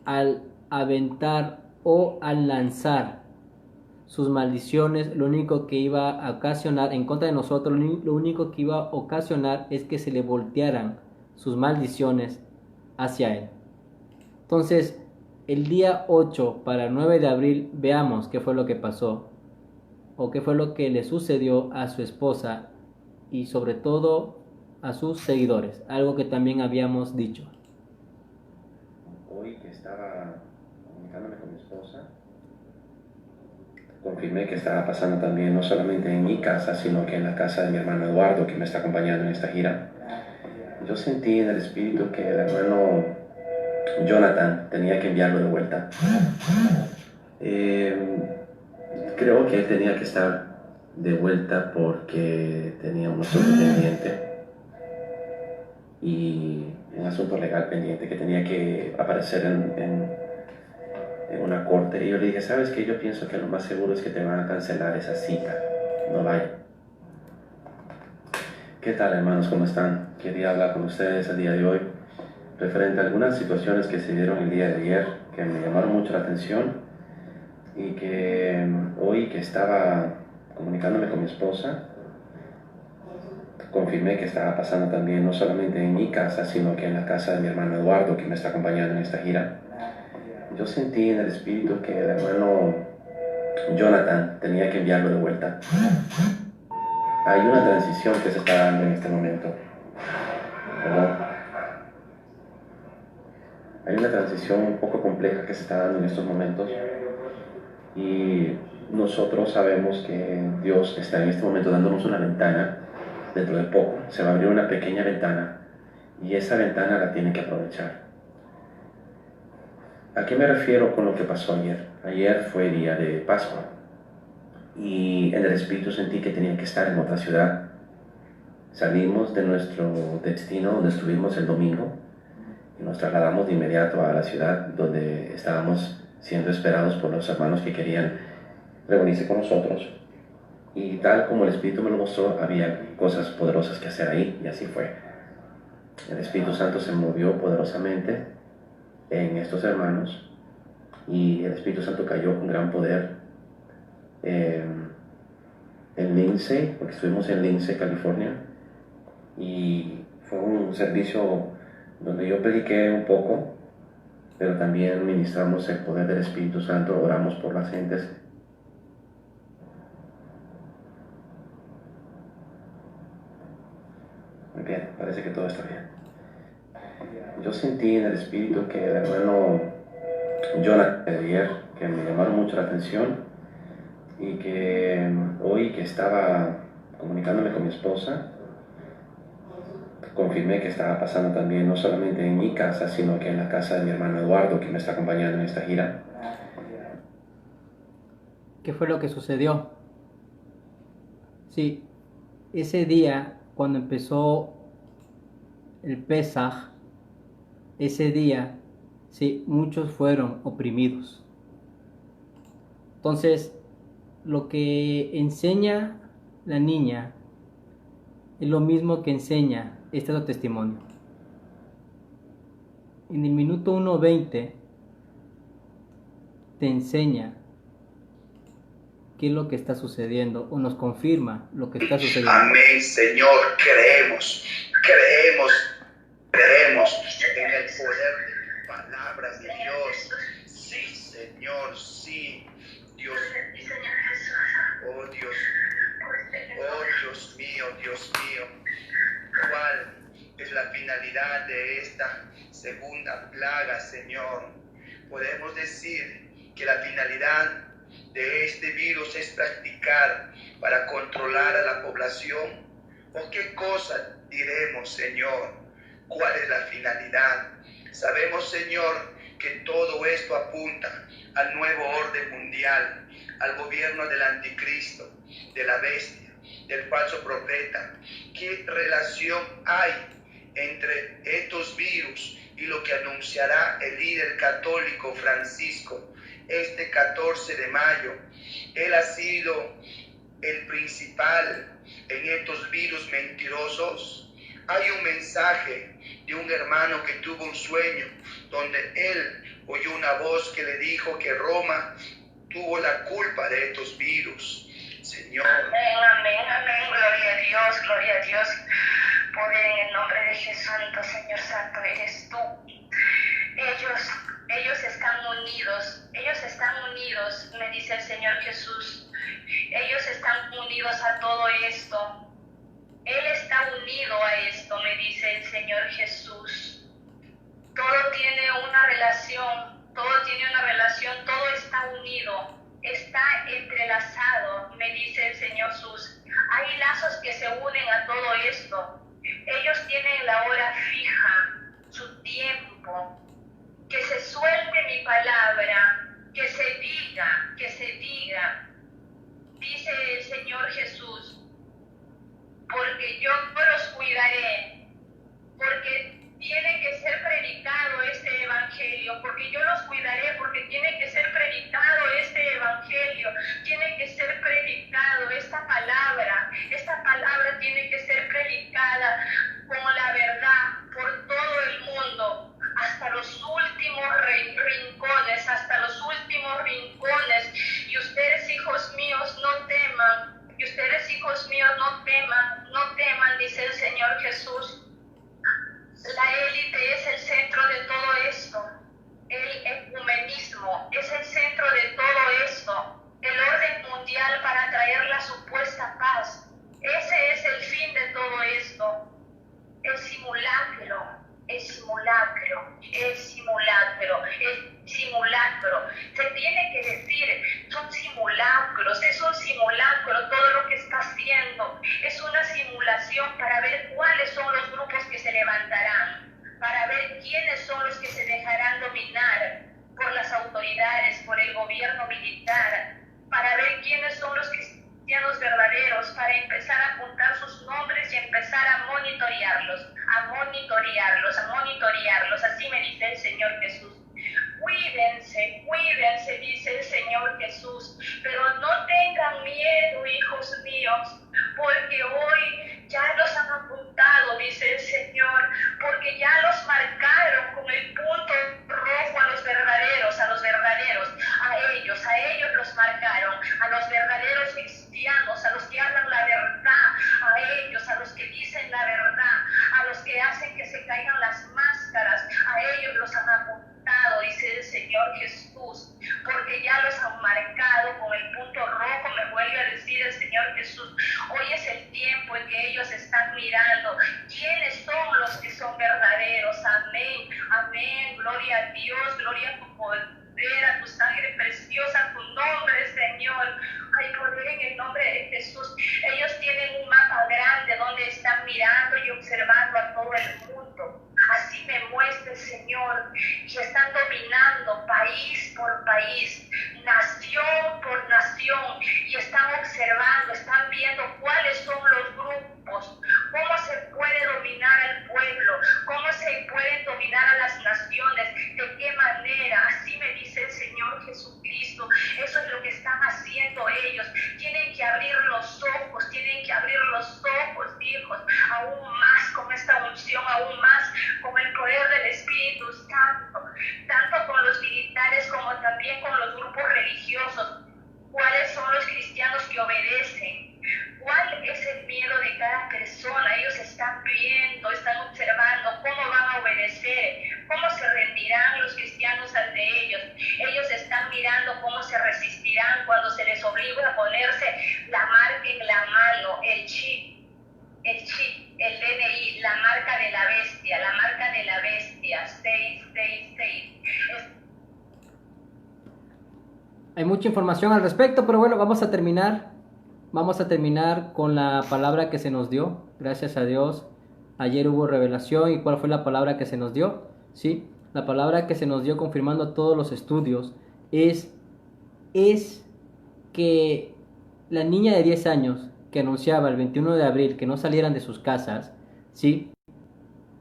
al aventar o al lanzar sus maldiciones, lo único que iba a ocasionar en contra de nosotros, lo único que iba a ocasionar es que se le voltearan sus maldiciones hacia él. Entonces, el día 8 para 9 de abril, veamos qué fue lo que pasó, o qué fue lo que le sucedió a su esposa y sobre todo a sus seguidores, algo que también habíamos dicho. Hoy que estaba comunicándome con mi esposa, confirmé que estaba pasando también no solamente en mi casa, sino que en la casa de mi hermano Eduardo, que me está acompañando en esta gira. Yo sentí en el espíritu que el hermano Jonathan tenía que enviarlo de vuelta. Creo que él tenía que estar de vuelta porque tenía un asunto pendiente y un asunto legal pendiente que tenía que aparecer en una corte. Y yo le dije, ¿sabes qué? Yo pienso que lo más seguro es que te van a cancelar esa cita. No vaya. ¿Qué tal, hermanos? ¿Cómo están? Quería hablar con ustedes el día de hoy referente a algunas situaciones que se dieron el día de ayer que me llamaron mucho la atención y que hoy que estaba comunicándome con mi esposa, confirmé que estaba pasando también no solamente en mi casa, sino que en la casa de mi hermano Eduardo, que me está acompañando en esta gira. Yo sentí en el espíritu que el hermano Jonathan tenía que enviarlo de vuelta. Hay una transición que se está dando en este momento, ¿verdad? Hay una transición un poco compleja que se está dando en estos momentos y nosotros sabemos que Dios está en este momento dándonos una ventana. Dentro de poco se va a abrir una pequeña ventana y esa ventana la tienen que aprovechar. ¿A qué me refiero con lo que pasó ayer? Ayer fue día de Pascua y en el espíritu sentí que tenía que estar en otra ciudad. Salimos de nuestro destino donde estuvimos el domingo y nos trasladamos de inmediato a la ciudad donde estábamos siendo esperados por los hermanos que querían reunirse con nosotros. Y tal como el Espíritu me lo mostró, había cosas poderosas que hacer ahí, y así fue. El Espíritu Santo se movió poderosamente en estos hermanos, y el Espíritu Santo cayó con gran poder en Lindsay, porque estuvimos en Lindsay, California, y fue un servicio donde yo prediqué un poco, pero también ministramos el poder del Espíritu Santo, oramos por las gentes. Muy bien, parece que todo está bien. Yo sentí en el espíritu que el hermano Jonathan de ayer, que me llamaron mucho la atención y que hoy que estaba comunicándome con mi esposa, confirmé que estaba pasando también no solamente en mi casa, sino que en la casa de mi hermano Eduardo, que me está acompañando en esta gira. ¿Qué fue lo que sucedió? Sí, ese día cuando empezó el Pesaj, ese día, sí, muchos fueron oprimidos. Entonces, lo que enseña la niña es lo mismo que enseña este otro testimonio. En el minuto 1:20 te enseña qué es lo que está sucediendo o nos confirma lo que está sucediendo. Amén, Señor, creemos en el poder de tu palabra, mi Dios. Sí, Señor, sí, Dios mío. Oh Dios mío, Dios mío. ¿Cuál es la finalidad de esta segunda plaga, Señor? Podemos decir que la finalidad de este virus es practicar para controlar a la población. ¿O qué cosa diremos, Señor? ¿Cuál es la finalidad? Sabemos, Señor, que todo esto apunta al nuevo orden mundial, al gobierno del anticristo, de la bestia, del falso profeta. ¿Qué relación hay entre estos virus y lo que anunciará el líder católico Francisco este 14 de mayo? Él ha sido el principal en estos virus mentirosos. Hay un mensaje de un hermano que tuvo un sueño donde él oyó una voz que le dijo que Roma tuvo la culpa de estos virus. Señor. Amén, amén, amén. Gloria a Dios. Poder en el nombre de Jesús Santo, Señor Santo, eres tú. Ellos están unidos, me dice el Señor Jesús. Ellos están unidos a todo esto. Él está unido a esto, me dice el Señor Jesús. Todo tiene una relación, todo está unido, está entrelazado, me dice el Señor Jesús. Hay lazos que se unen a todo esto. Ellos tienen la hora fija, su tiempo. Que se suelte mi palabra, que se diga, dice el Señor Jesús, porque yo los cuidaré, porque tiene que ser predicado este evangelio, porque yo los cuidaré, porque tiene que ser monitorearlos, así me dice el Señor Jesús. Cuídense, cuídense, dice el Señor Jesús, pero no tengan miedo, hijos míos, porque hoy ya los han apuntado, dice el Señor, porque ya los marcaron con el punto rojo a los verdaderos, a ellos los marcaron, a los verdaderos cristianos, a los que hablan la verdad, a ellos, a los que dicen la verdad, a los que hacen que se caigan las máscaras, a ellos los han apuntado, dice el Señor Jesús, porque ya los han marcado con el punto rojo, me vuelve a decir el Señor Jesús. Hoy es el tiempo en que ellos están mirando quiénes son los que son verdaderos. Amén, amén, gloria a Dios, gloria a tu poder, a tu sangre preciosa, a tu nombre, Señor. Hay poder en el nombre de Jesús. Ellos tienen un mapa grande donde están mirando y observando a todo el mundo. Así me muestra el Señor, y están dominando país por país, nación por nación, y están observando, están viendo cuáles son los grupos, cómo se puede dominar al pueblo, cómo se pueden dominar a las naciones, de qué manera. Así me dice el Señor Jesucristo. Eso es lo que están haciendo ellos. Tienen que abrir los ojos, tienen que abrir los ojos, hijos, aún más con esta unción, aún más con el poder del Espíritu Santo, tanto con los militares como también con los grupos religiosos. ¿Cuáles son los cristianos que obedecen? ¿Cuál es el miedo de cada persona? Ellos están viendo, están observando cómo van a obedecer, cómo se rendirán los cristianos ante ellos. Ellos están mirando cómo se resistirán cuando se les obliga a ponerse la marca en la mano, el chip, el DNI, la marca de la bestia, 666. Hay mucha información al respecto, pero bueno, vamos a terminar con la palabra que se nos dio. Gracias a Dios, ayer hubo revelación. ¿Y cuál fue la palabra que se nos dio? Sí, la palabra que se nos dio, confirmando todos los estudios, es que la niña de 10 años que anunciaba el 21 de abril que no salieran de sus casas, sí,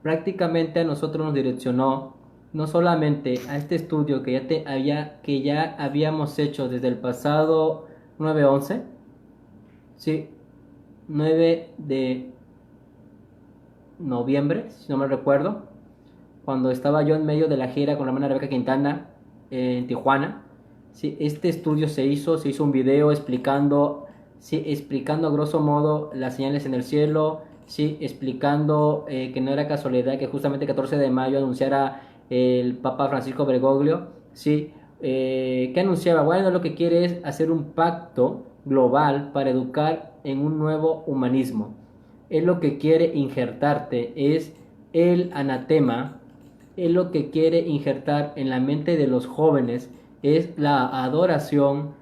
prácticamente a nosotros nos direccionó no solamente a este estudio que ya habíamos hecho desde el pasado 9/11, sí, 9 de noviembre, si no me recuerdo, cuando estaba yo en medio de la gira con la hermana Rebeca Quintana en Tijuana. Sí, este estudio se hizo un video explicando a grosso modo las señales en el cielo, sí, explicando que no era casualidad que justamente el 14 de mayo anunciara el Papa Francisco Bergoglio, sí, que anunciaba, bueno, lo que quiere es hacer un pacto global para educar en un nuevo humanismo. Él lo que quiere injertarte es el anatema, él lo que quiere injertar en la mente de los jóvenes es la adoración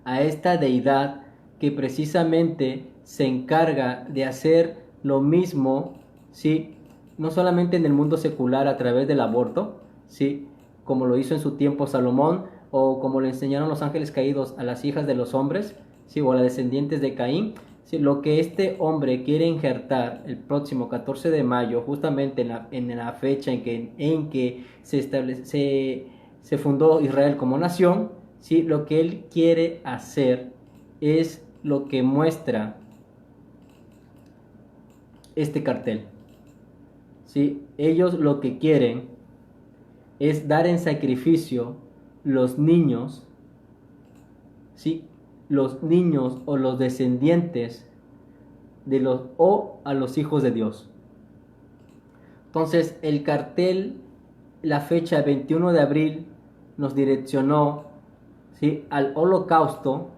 a esta deidad que precisamente se encarga de hacer lo mismo, ¿sí? No solamente en el mundo secular a través del aborto, ¿sí? Como lo hizo en su tiempo Salomón, o como le enseñaron los ángeles caídos a las hijas de los hombres, ¿sí? O a las descendientes de Caín. ¿Sí? Lo que este hombre quiere injertar el próximo 14 de mayo, justamente en la fecha en que se fundó Israel como nación, ¿sí? Lo que él quiere hacer es lo que muestra este cartel. ¿Sí? Ellos lo que quieren es dar en sacrificio los niños, ¿sí? Los niños o los descendientes o a los hijos de Dios. Entonces el cartel, la fecha 21 de abril nos direccionó, ¿sí? al holocausto,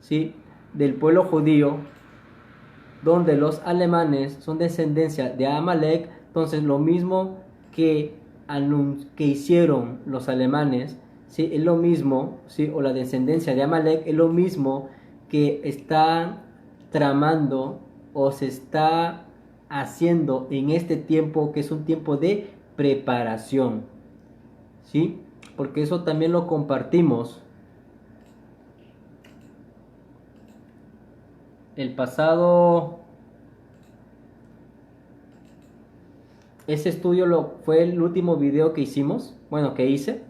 ¿sí? del pueblo judío, donde los alemanes son descendencia de Amalek. Entonces lo mismo que hicieron los alemanes, ¿sí? es lo mismo, ¿sí? o la descendencia de Amalek es lo mismo que está tramando o se está haciendo en este tiempo, que es un tiempo de preparación, ¿sí? porque eso también lo compartimos el pasado ese estudio fue el último video que hicimos, bueno, que hice,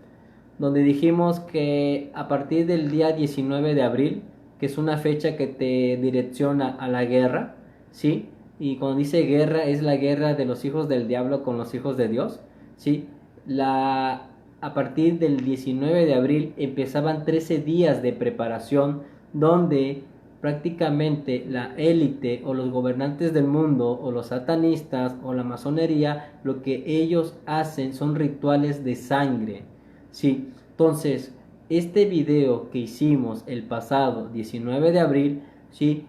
donde dijimos que a partir del día 19 de abril, que es una fecha que te direcciona a la guerra, ¿sí? Y cuando dice guerra, es la guerra de los hijos del diablo con los hijos de Dios, ¿sí? A partir del 19 de abril empezaban 13 días de preparación donde prácticamente la élite o los gobernantes del mundo o los satanistas o la masonería, lo que ellos hacen son rituales de sangre, ¿sí? Entonces, este video que hicimos el pasado 19 de abril, ¿sí?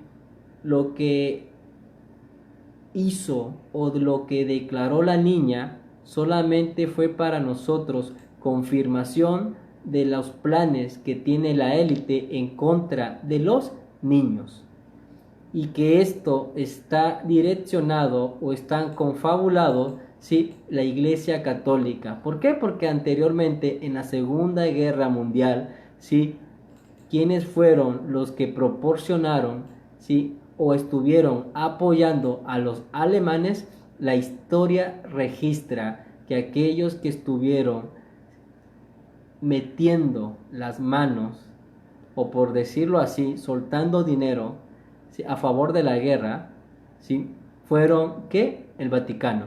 Lo que hizo o lo que declaró la niña solamente fue para nosotros confirmación de los planes que tiene la élite en contra de los niños, y que esto está direccionado o están confabulados, ¿sí? La Iglesia Católica. ¿Por qué? Porque anteriormente en la Segunda Guerra Mundial, ¿sí? ¿Quiénes fueron los que proporcionaron, ¿sí? o estuvieron apoyando a los alemanes? La historia registra que aquellos que estuvieron metiendo las manos, o por decirlo así, soltando dinero, ¿sí? a favor de la guerra, ¿sí? fueron ¿qué? El Vaticano.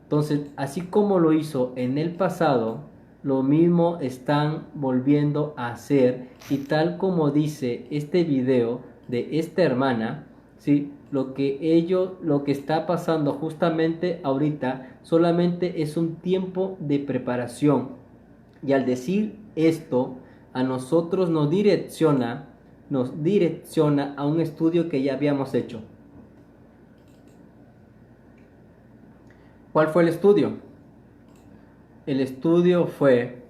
Entonces, así como lo hizo en el pasado, lo mismo están volviendo a hacer, y tal como dice este video de esta hermana, ¿sí? lo que está pasando justamente ahorita solamente es un tiempo de preparación, y al decir esto a nosotros nos direcciona a un estudio que ya habíamos hecho. ¿Cuál fue el estudio? El estudio fue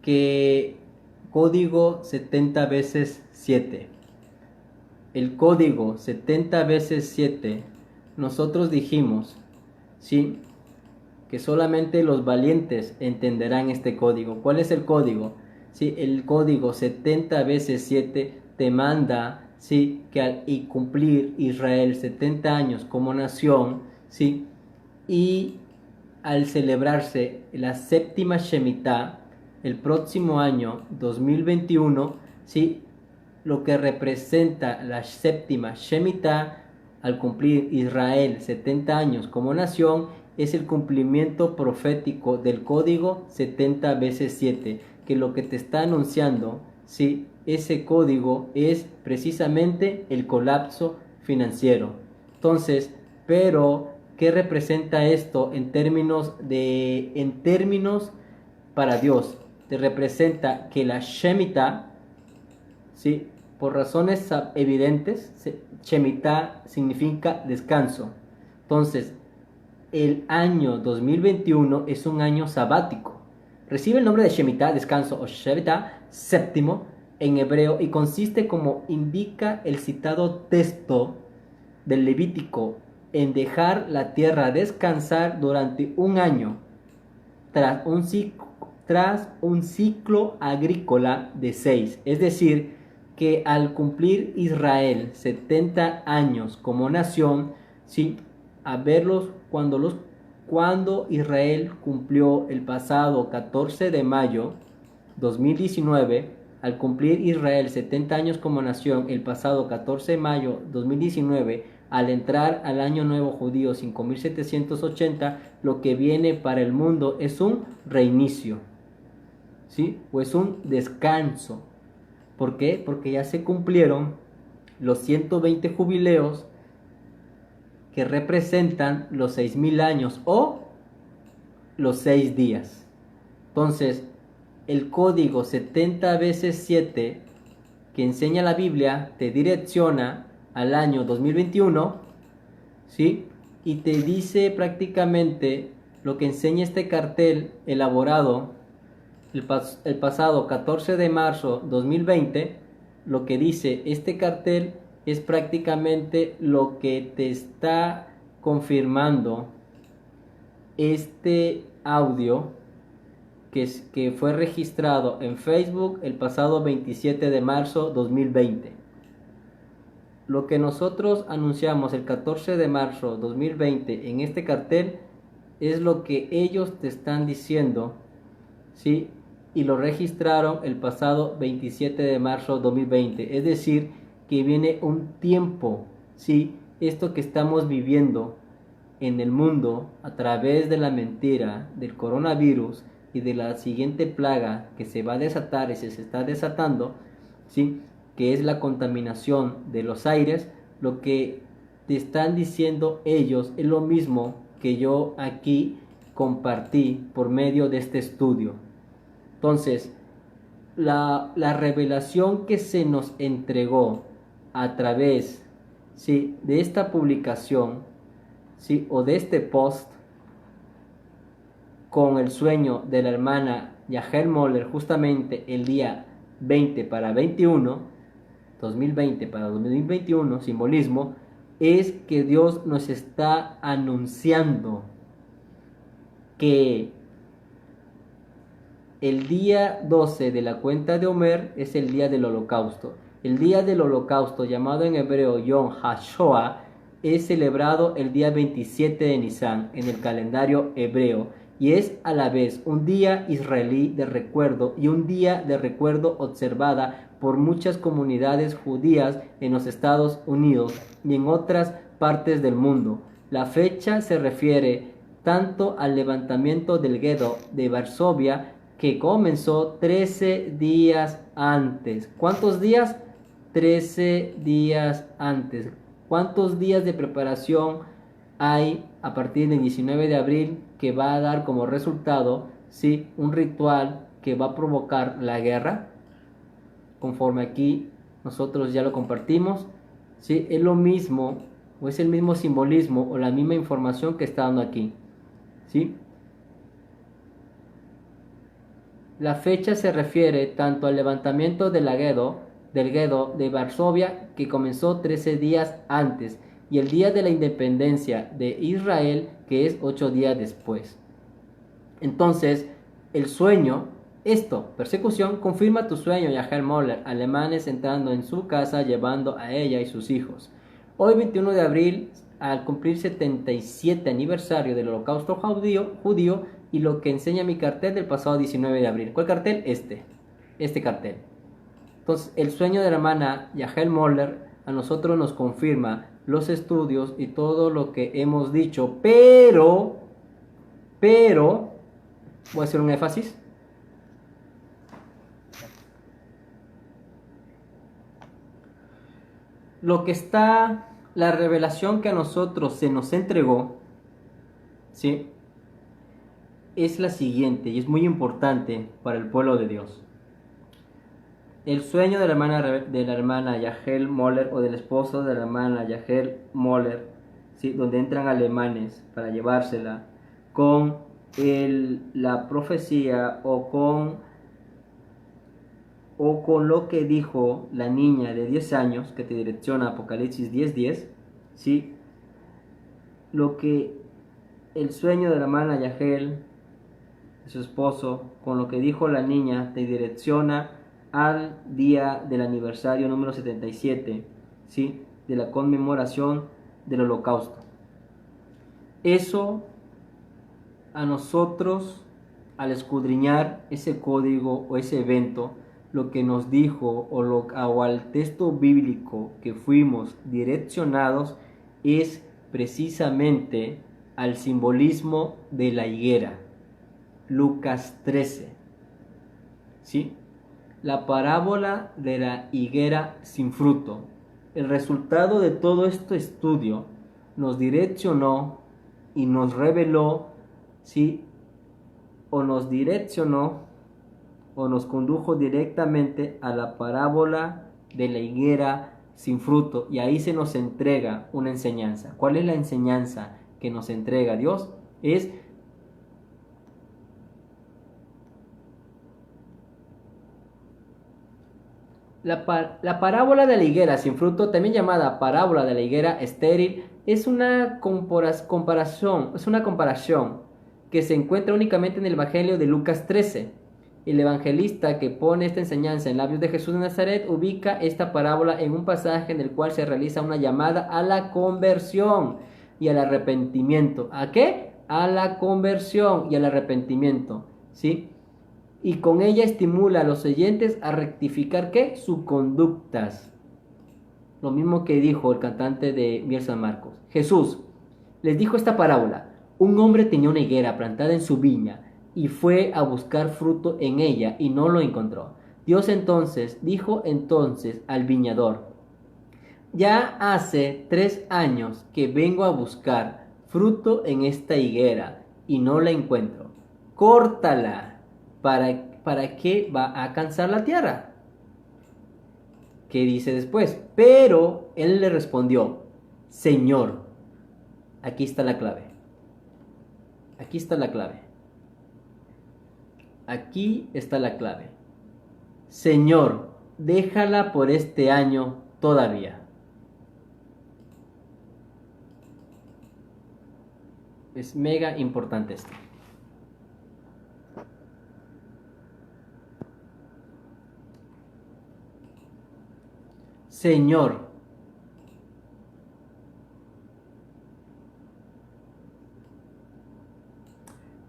que código 70 veces 7. El código 70 veces 7, nosotros dijimos, ¿sí? que solamente los valientes entenderán este código. ¿Cuál es el código? ¿Sí? El código 70 veces 7 te manda, ¿sí? que al cumplir Israel 70 años como nación, ¿sí? y al celebrarse la séptima Shemitah el próximo año 2021, ¿sí? lo que representa la séptima Shemitah al cumplir Israel 70 años como nación es el cumplimiento profético del código 70 veces 7, que lo que te está anunciando, ¿sí? ese código es precisamente el colapso financiero. Entonces, pero ¿qué representa esto en términos para Dios? Te representa que la Shemitah, ¿sí? por razones evidentes, Shemitah significa descanso. Entonces, el año 2021 es un año sabático. Recibe el nombre de Shemitah, descanso, o Shemitah, séptimo, en hebreo, y consiste, como indica el citado texto del Levítico, en dejar la tierra descansar durante un año, tras un ciclo agrícola de 6. Es decir, que al cumplir Israel 70 años como nación, ¿sí? Cuando Israel cumplió el pasado 14 de mayo 2019, al cumplir Israel 70 años como nación el pasado 14 de mayo 2019, al entrar al año nuevo judío 5780, lo que viene para el mundo es un reinicio, ¿sí? o es un descanso. ¿Por qué? Porque ya se cumplieron los 120 jubileos que representan los 6000 años o los 6 días. Entonces, el código 70 veces 7 que enseña la Biblia te direcciona al año 2021, ¿sí? Y te dice prácticamente lo que enseña este cartel elaborado el pasado 14 de marzo 2020. Lo que dice este cartel es prácticamente lo que te está confirmando este audio que fue registrado en Facebook el pasado 27 de marzo 2020. lo que nosotros anunciamos el 14 de marzo 2020 en este cartel es lo que ellos te están diciendo, ¿sí? Y lo registraron el pasado 27 de marzo 2020. Es decir, que viene un tiempo, ¿sí? Esto que estamos viviendo en el mundo a través de la mentira del coronavirus y de la siguiente plaga que se va a desatar y se está desatando, ¿sí? Que es la contaminación de los aires. Lo que te están diciendo ellos es lo mismo que yo aquí compartí por medio de este estudio. Entonces, la revelación que se nos entregó a través, ¿sí? de esta publicación, ¿sí? o de este post, con el sueño de la hermana Yahel Moller, justamente el día 20 para 21, 2020 para 2021, simbolismo, es que Dios nos está anunciando que el día 12 de la cuenta de Omer es el día del holocausto. El día del holocausto, llamado en hebreo Yom HaShoah, es celebrado el día 27 de Nisan en el calendario hebreo y es a la vez un día israelí de recuerdo y un día de recuerdo observada por muchas comunidades judías en los Estados Unidos y en otras partes del mundo. La fecha se refiere tanto al levantamiento del gueto de Varsovia, que comenzó 13 días antes. ¿Cuántos días? 13 días antes. ¿Cuántos días de preparación hay a partir del 19 de abril que va a dar como resultado, ¿sí? un ritual que va a provocar la guerra? Conforme aquí nosotros ya lo compartimos, ¿sí? es lo mismo, o es el mismo simbolismo o la misma información que está dando aquí, ¿sí? La fecha se refiere tanto al levantamiento del gueto de Varsovia, que comenzó 13 días antes, y el día de la independencia de Israel, que es 8 días después. Entonces, el sueño, persecución, confirma tu sueño, Yahel Moller, alemanes entrando en su casa, llevando a ella y sus hijos. Hoy, 21 de abril, al cumplir 77 aniversario del holocausto judío, y lo que enseña mi cartel del pasado 19 de abril. ¿Cuál cartel? Este cartel. Entonces, el sueño de la hermana Yahel Moller a nosotros nos confirma los estudios y todo lo que hemos dicho, pero, voy a hacer un énfasis. La revelación que a nosotros se nos entregó, ¿sí? es la siguiente y es muy importante para el pueblo de Dios. El sueño de la hermana Yahel Moller, o del esposo de la hermana Yahel Moller, ¿sí? donde entran alemanes para llevársela con la profecía o con lo que dijo la niña de 10 años que te direcciona Apocalipsis 10:10, ¿sí? El sueño de la hermana Yahel, su esposo, con lo que dijo la niña, te direcciona al día del aniversario número 77, ¿sí? de la conmemoración del holocausto. Eso a nosotros, al escudriñar ese código o ese evento, lo que nos dijo o al texto bíblico que fuimos direccionados es precisamente al simbolismo de la higuera. Lucas 13, ¿sí? La parábola de la higuera sin fruto. El resultado de todo este estudio nos direccionó y nos reveló, ¿sí? o nos condujo directamente a la parábola de la higuera sin fruto, y ahí se nos entrega una enseñanza. ¿Cuál es la enseñanza que nos entrega Dios? Es la parábola de la higuera sin fruto, también llamada parábola de la higuera estéril, es una comparación que se encuentra únicamente en el Evangelio de Lucas 13. El evangelista que pone esta enseñanza en labios de Jesús de Nazaret ubica esta parábola en un pasaje en el cual se realiza una llamada a la conversión y al arrepentimiento. ¿A qué? A la conversión y al arrepentimiento, ¿sí? Y con ella estimula a los oyentes a rectificar, ¿qué? Sus conductas. Lo mismo que dijo el cantante de Miel San Marcos. Jesús les dijo esta parábola. Un hombre tenía una higuera plantada en su viña y fue a buscar fruto en ella y no lo encontró. Dios dijo entonces al viñador: ya hace 3 años que vengo a buscar fruto en esta higuera y no la encuentro. Córtala. ¿Para qué va a cansar la tierra? ¿Qué dice después? Pero él le respondió: Señor, aquí está la clave. Aquí está la clave. Aquí está la clave. Señor, déjala por este año todavía. Es mega importante esto. Señor,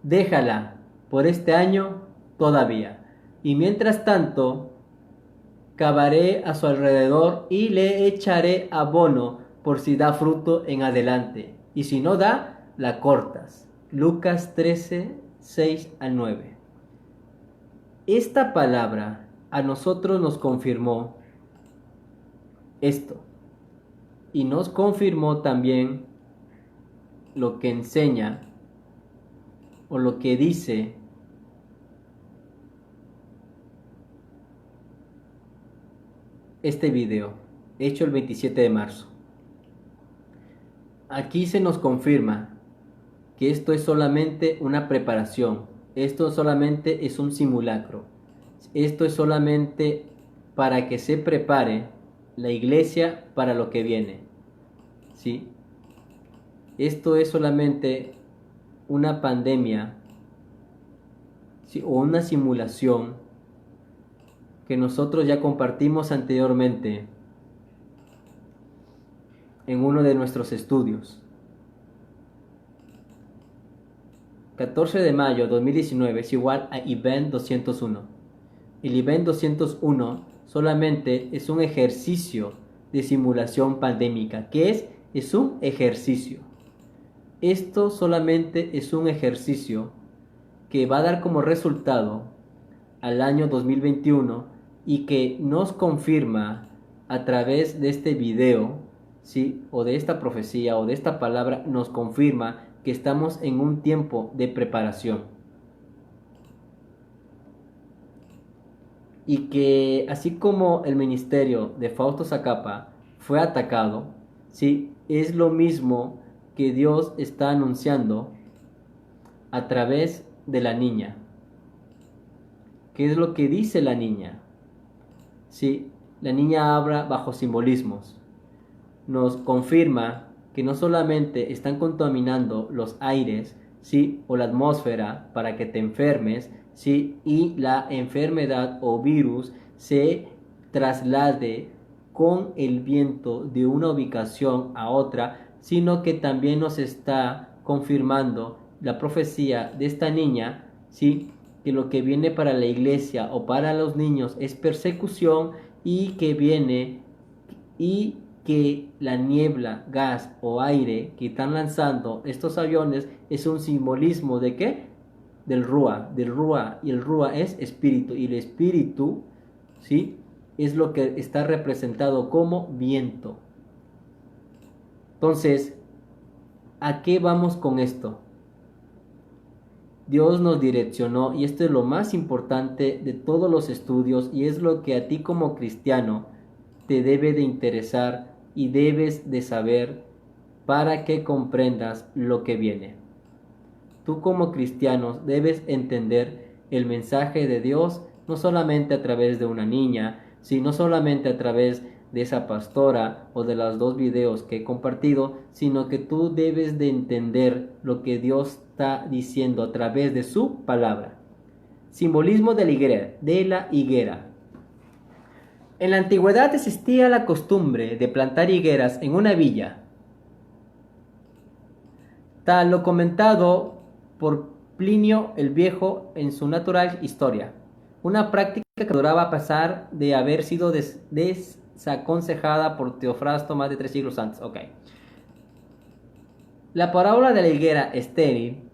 déjala por este año todavía. Y mientras tanto, cavaré a su alrededor y le echaré abono por si da fruto en adelante. Y si no da, la cortas. Lucas 13, 6 al 9. Esta palabra a nosotros nos confirmó esto. Y nos confirmó también lo que enseña o lo que dice este video, hecho el 27 de marzo. Aquí se nos confirma que esto es solamente una preparación, esto solamente es un simulacro, esto es solamente para que se prepare la iglesia para lo que viene, ¿sí? Esto es solamente una pandemia, ¿sí? O una simulación que nosotros ya compartimos anteriormente en uno de nuestros estudios. 14 de mayo de 2019 es igual a Event 201. El Event 201 solamente es un ejercicio de simulación pandémica. ¿Qué es? Es un ejercicio. Esto solamente es un ejercicio que va a dar como resultado al año 2021 y que nos confirma a través de este video, ¿sí? O de esta profecía o de esta palabra, nos confirma que estamos en un tiempo de preparación. Y que así como el ministerio de Fausto Zacapa fue atacado, ¿sí? Es lo mismo que Dios está anunciando a través de la niña. ¿Qué es lo que dice la niña? Sí, la niña habla bajo simbolismos. Nos confirma que no solamente están contaminando los aires, ¿sí? O la atmósfera para que te enfermes, ¿sí? Y la enfermedad o virus se traslade con el viento de una ubicación a otra, sino que también nos está confirmando la profecía de esta niña, ¿sí? Que lo que viene para la iglesia o para los niños es persecución y que viene y que la niebla, gas o aire que están lanzando estos aviones es un simbolismo ¿de qué? Del Rúa, y el Rúa es espíritu, y el espíritu, ¿sí? Es lo que está representado como viento. Entonces, ¿a qué vamos con esto? Dios nos direccionó, y esto es lo más importante de todos los estudios, y es lo que a ti como cristiano te debe de interesar y debes de saber para que comprendas lo que viene. Tú como cristiano debes entender el mensaje de Dios no solamente a través de una niña, sino solamente a través de esa pastora o de los 2 videos que he compartido, sino que tú debes de entender lo que Dios está diciendo a través de su palabra. Simbolismo de la higuera. En la antigüedad existía la costumbre de plantar higueras en una villa, tal lo comentado por Plinio el Viejo en su Natural Historia, una práctica que duraba a pesar de haber sido desaconsejada por Teofrasto más de 3 siglos antes. Okay. La parábola de la higuera estéril,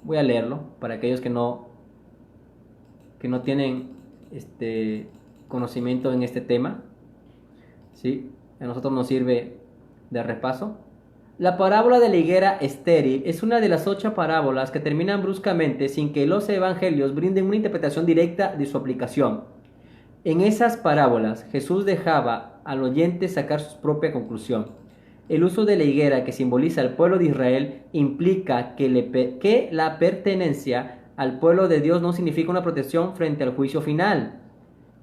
voy a leerlo para aquellos que no tienen conocimiento en este tema, ¿sí? A nosotros nos sirve de repaso. La parábola de la higuera estéril es una de las 8 parábolas que terminan bruscamente sin que los evangelios brinden una interpretación directa de su aplicación. En esas parábolas, Jesús dejaba al oyente sacar su propia conclusión. El uso de la higuera, que simboliza al pueblo de Israel, implica que la pertenencia al pueblo de Dios no significa una protección frente al juicio final,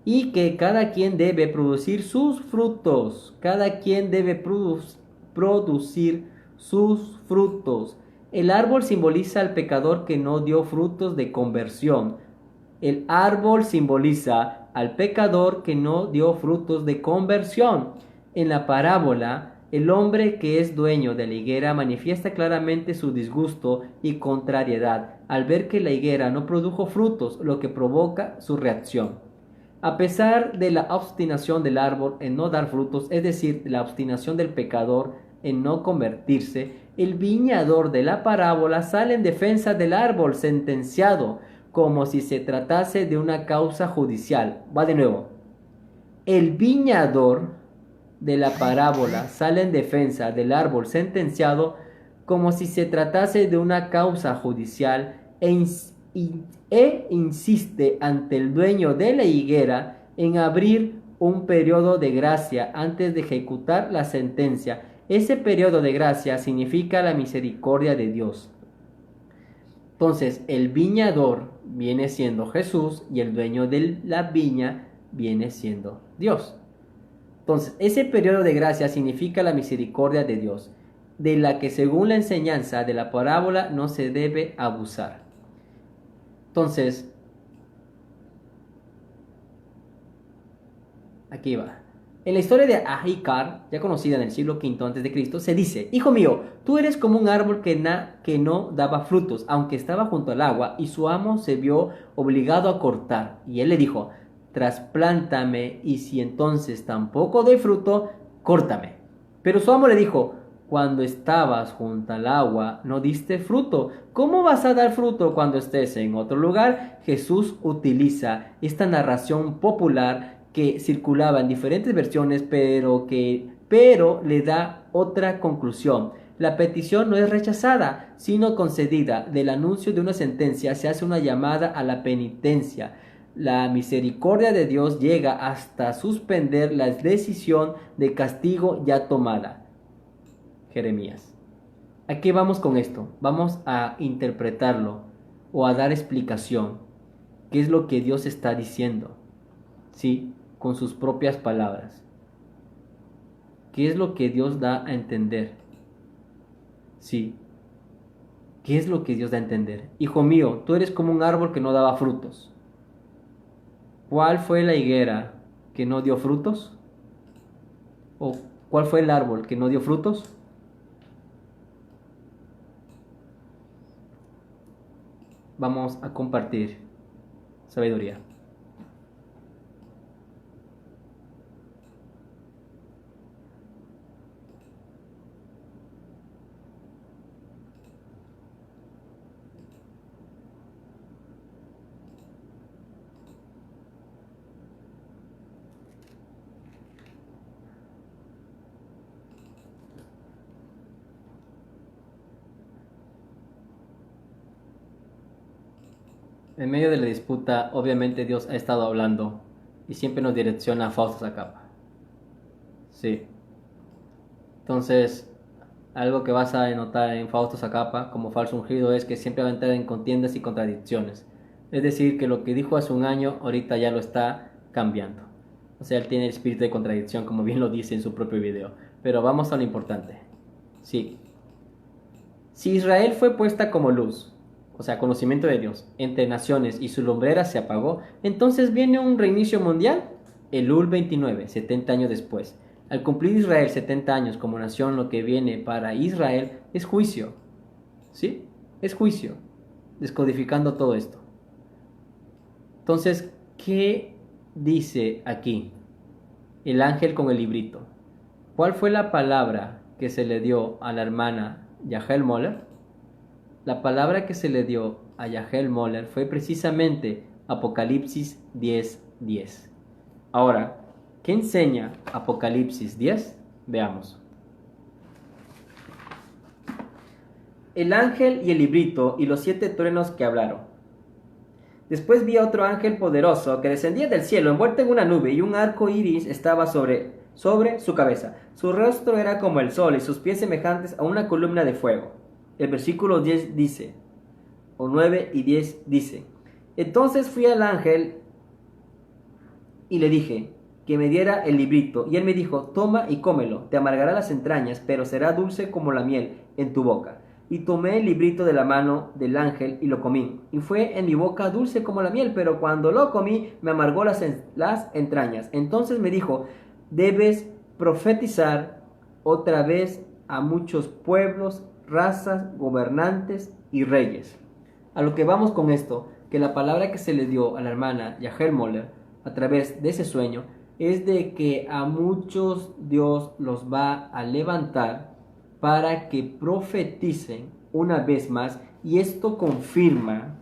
y que cada quien debe producir sus frutos. Cada quien debe producir sus frutos. El árbol simboliza al pecador que no dio frutos de conversión. El árbol simboliza al pecador que no dio frutos de conversión. En la parábola, el hombre que es dueño de la higuera manifiesta claramente su disgusto y contrariedad al ver que la higuera no produjo frutos, lo que provoca su reacción. A pesar de la obstinación del árbol en no dar frutos, es decir, la obstinación del pecador en no convertirse, el viñador de la parábola sale en defensa del árbol sentenciado, como si se tratase de una causa judicial. Va de nuevo. El viñador de la parábola sale en defensa del árbol sentenciado, como si se tratase de una causa judicial, e insiste ante el dueño de la higuera en abrir un periodo de gracia antes de ejecutar la sentencia. Ese periodo de gracia significa la misericordia de Dios. Entonces, el viñador viene siendo Jesús y el dueño de la viña viene siendo Dios. Entonces, ese periodo de gracia significa la misericordia de Dios, de la que según la enseñanza de la parábola no se debe abusar. Entonces, aquí va. En la historia de Ahicar, ya conocida en el siglo V a.C., se dice: Hijo mío, tú eres como un árbol que no daba frutos, aunque estaba junto al agua, y su amo se vio obligado a cortar. Y él le dijo: Trasplántame, y si entonces tampoco doy fruto, córtame. Pero su amo le dijo: Cuando estabas junto al agua, no diste fruto. ¿Cómo vas a dar fruto cuando estés en otro lugar? Jesús utiliza esta narración popular que circulaba en diferentes versiones, pero le da otra conclusión. La petición no es rechazada, sino concedida. Del anuncio de una sentencia se hace una llamada a la penitencia. La misericordia de Dios llega hasta suspender la decisión de castigo ya tomada. Jeremías. ¿A qué vamos con esto? Vamos a interpretarlo o a dar explicación. ¿Qué es lo que Dios está diciendo? ¿Sí? Con sus propias palabras. ¿Qué es lo que Dios da a entender? Sí. ¿Qué es lo que Dios da a entender? Hijo mío, tú eres como un árbol que no daba frutos. ¿Cuál fue la higuera que no dio frutos? ¿O cuál fue el árbol que no dio frutos? Vamos a compartir sabiduría. En medio de la disputa, obviamente Dios ha estado hablando y siempre nos direcciona a Fausto Zacapa. Sí. Entonces, algo que vas a notar en Fausto Zacapa como falso ungido es que siempre va a entrar en contiendas y contradicciones. Es decir, que lo que dijo hace un año, ahorita ya lo está cambiando. O sea, él tiene el espíritu de contradicción, como bien lo dice en su propio video. Pero vamos a lo importante. Sí. Si Israel fue puesta como luz, o sea, conocimiento de Dios, entre naciones y su lumbrera se apagó, entonces viene un reinicio mundial. Elul 29, 70 años después. Al cumplir Israel 70 años como nación, lo que viene para Israel es juicio. ¿Sí? Es juicio. Descodificando todo esto. Entonces, ¿qué dice aquí el ángel con el librito? ¿Cuál fue la palabra que se le dio a la hermana Yahel Moller? La palabra que se le dio a Yahel Moller fue precisamente Apocalipsis 10:10. Ahora, ¿qué enseña Apocalipsis 10? Veamos. El ángel y el librito y los 7 truenos que hablaron. Después vi a otro ángel poderoso que descendía del cielo envuelto en una nube, y un arco iris estaba sobre su cabeza. Su rostro era como el sol y sus pies semejantes a una columna de fuego. El versículo 10 dice, o 9 y 10 dice, entonces fui al ángel y le dije que me diera el librito, y él me dijo, toma y cómelo, te amargará las entrañas, pero será dulce como la miel en tu boca. Y tomé el librito de la mano del ángel y lo comí, y fue en mi boca dulce como la miel, pero cuando lo comí me amargó las entrañas. Entonces me dijo, debes profetizar otra vez a muchos pueblos, razas, gobernantes y reyes. A lo que vamos con esto, que la palabra que se le dio a la hermana Yahel Moller a través de ese sueño es de que a muchos Dios los va a levantar para que profeticen una vez más, y esto confirma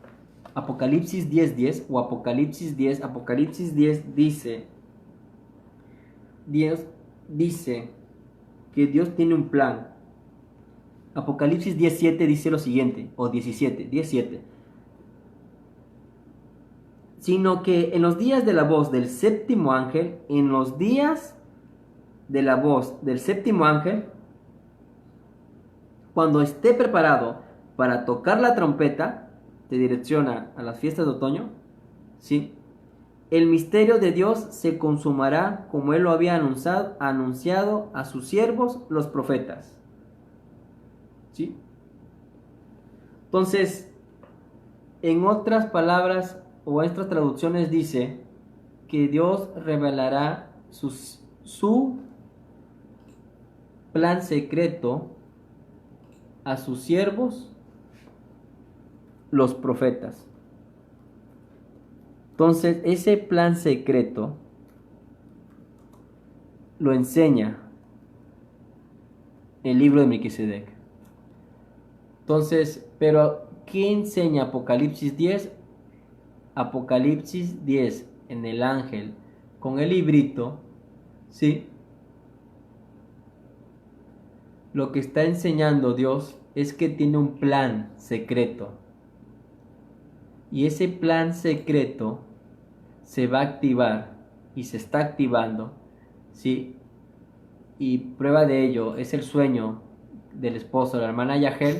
Apocalipsis 10:10 o Apocalipsis 10. Apocalipsis 10 dice, Dios dice que Dios tiene un plan. Apocalipsis 10:7 dice lo siguiente, o 17, sino que en los días de la voz del séptimo ángel, en los días de la voz del séptimo ángel, cuando esté preparado para tocar la trompeta, te direcciona a las fiestas de otoño, ¿sí? El misterio de Dios se consumará como Él lo había anunciado a sus siervos, los profetas. ¿Sí? Entonces, en otras palabras o en otras traducciones dice que Dios revelará su plan secreto a sus siervos, los profetas. Entonces, ese plan secreto lo enseña el libro de Melquisedec. Entonces, pero ¿qué enseña Apocalipsis 10? Apocalipsis 10 en el ángel con el librito, ¿sí? Lo que está enseñando Dios es que tiene un plan secreto. Y ese plan secreto se va a activar y se está activando, ¿sí? Y prueba de ello es el sueño del esposo de la hermana Yahel.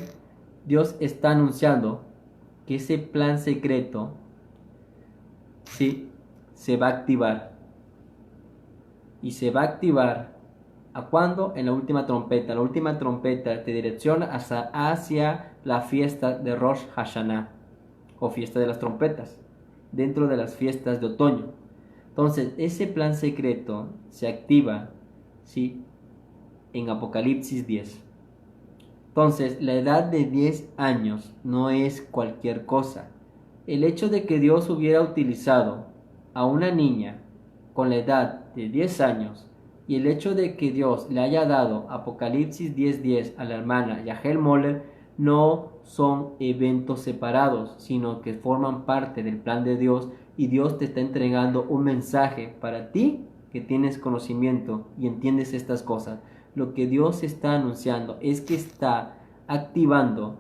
Dios está anunciando que ese plan secreto, ¿sí?, se va a activar. Y se va a activar ¿a cuándo? En la última trompeta. La última trompeta te direcciona hacia la fiesta de Rosh Hashanah, o fiesta de las trompetas, dentro de las fiestas de otoño. Entonces, ese plan secreto se activa, ¿sí?, en Apocalipsis 10. Entonces, la edad de 10 años no es cualquier cosa. El hecho de que Dios hubiera utilizado a una niña con la edad de 10 años y el hecho de que Dios le haya dado Apocalipsis 10:10 a la hermana Yahel Moller no son eventos separados, sino que forman parte del plan de Dios, y Dios te está entregando un mensaje para ti que tienes conocimiento y entiendes estas cosas. Lo que Dios está anunciando es que está activando,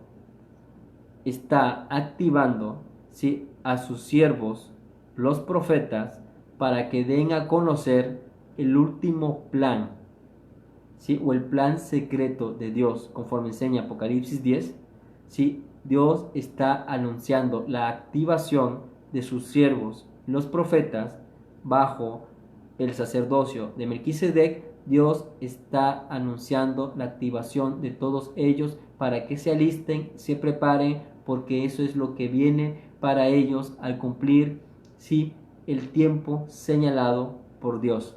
¿sí?, a sus siervos, los profetas, para que den a conocer el último plan, ¿sí?, o el plan secreto de Dios, conforme enseña Apocalipsis 10, ¿sí? Dios está anunciando la activación de sus siervos, los profetas, bajo el sacerdocio de Melquisedec, Dios está anunciando la activación de todos ellos para que se alisten, se preparen, porque eso es lo que viene para ellos al cumplir, sí, el tiempo señalado por Dios.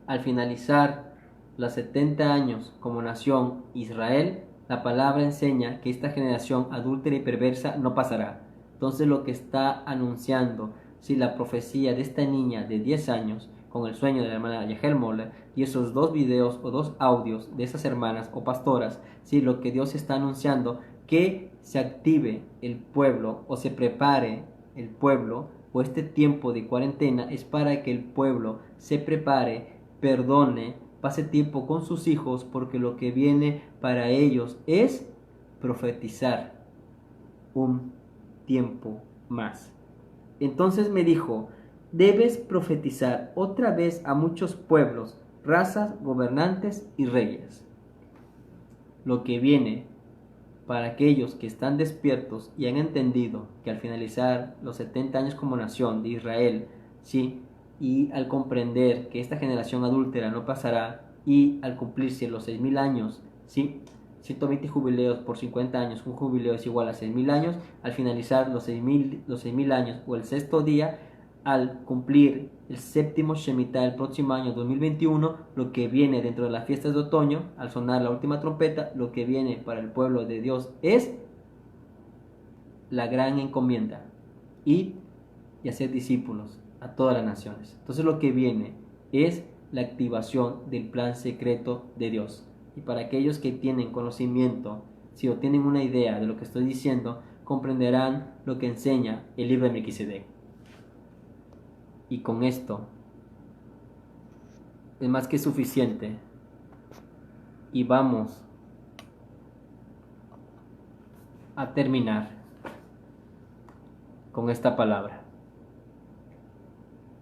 Al finalizar los 70 años como nación Israel, la palabra enseña que esta generación adúltera y perversa no pasará. Entonces lo que está anunciando, si la profecía de esta niña de 10 años, con el sueño de la hermana Yahel Moller, y esos 2 videos o 2 audios de esas hermanas o pastoras, si lo que Dios está anunciando, que se active el pueblo o se prepare el pueblo, o este tiempo de cuarentena es para que el pueblo se prepare, perdone, pase tiempo con sus hijos, porque lo que viene para ellos es profetizar un tiempo más. Entonces me dijo: debes profetizar otra vez a muchos pueblos, razas, gobernantes y reyes. Lo que viene para aquellos que están despiertos y han entendido que al finalizar los 70 años como nación de Israel, sí, y al comprender que esta generación adúltera no pasará, y al cumplirse los 6.000 años, sí, 120 jubileos por 50 años, un jubileo es igual a 6.000 años, al finalizar los 6.000 años o el sexto día, al cumplir el séptimo Shemitah el próximo año 2021, lo que viene dentro de las fiestas de otoño, al sonar la última trompeta, lo que viene para el pueblo de Dios es la gran encomienda: ir y hacer discípulos a todas las naciones. Entonces lo que viene es la activación del plan secreto de Dios. Y para aquellos que tienen conocimiento, si o tienen una idea de lo que estoy diciendo, comprenderán lo que enseña el libro de Melquisedec. Y con esto es más que suficiente. Y vamos a terminar con esta palabra.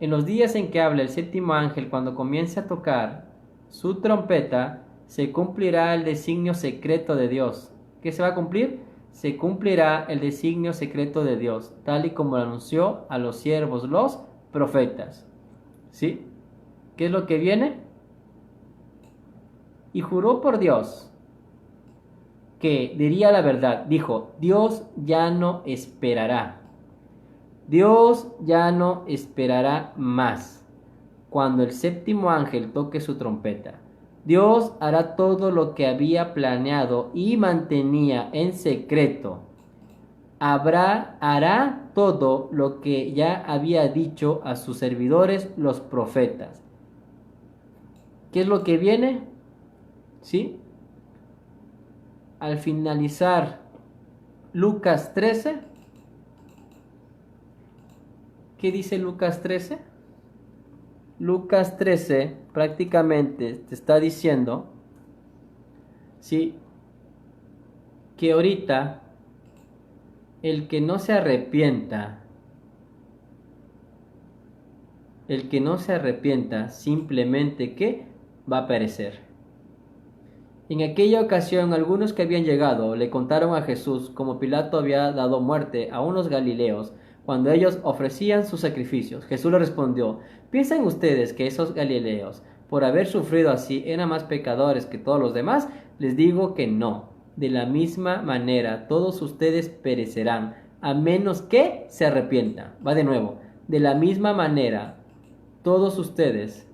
En los días en que habla el séptimo ángel, cuando comience a tocar su trompeta, se cumplirá el designio secreto de Dios. ¿Qué se va a cumplir? Se cumplirá el designio secreto de Dios, tal y como lo anunció a los siervos los profetas. ¿Sí? ¿Qué es lo que viene? Y juró por Dios que diría la verdad. Dijo: Dios ya no esperará. Dios ya no esperará más cuando el séptimo ángel toque su trompeta. Dios hará todo lo que había planeado y mantenía en secreto. Hará todo lo que ya había dicho a sus servidores los profetas. ¿Qué es lo que viene? ¿Sí? Al finalizar Lucas 13, ¿qué dice Lucas 13? Lucas 13 prácticamente te está diciendo, ¿sí?, que ahorita el que no se arrepienta, simplemente que va a perecer. En aquella ocasión, algunos que habían llegado le contaron a Jesús cómo Pilato había dado muerte a unos galileos cuando ellos ofrecían sus sacrificios. Jesús le respondió: ¿piensan ustedes que esos galileos, por haber sufrido así, eran más pecadores que todos los demás? Les digo que no. De la misma manera, todos ustedes perecerán, a menos que se arrepientan. Va de nuevo. De la misma manera, todos ustedes.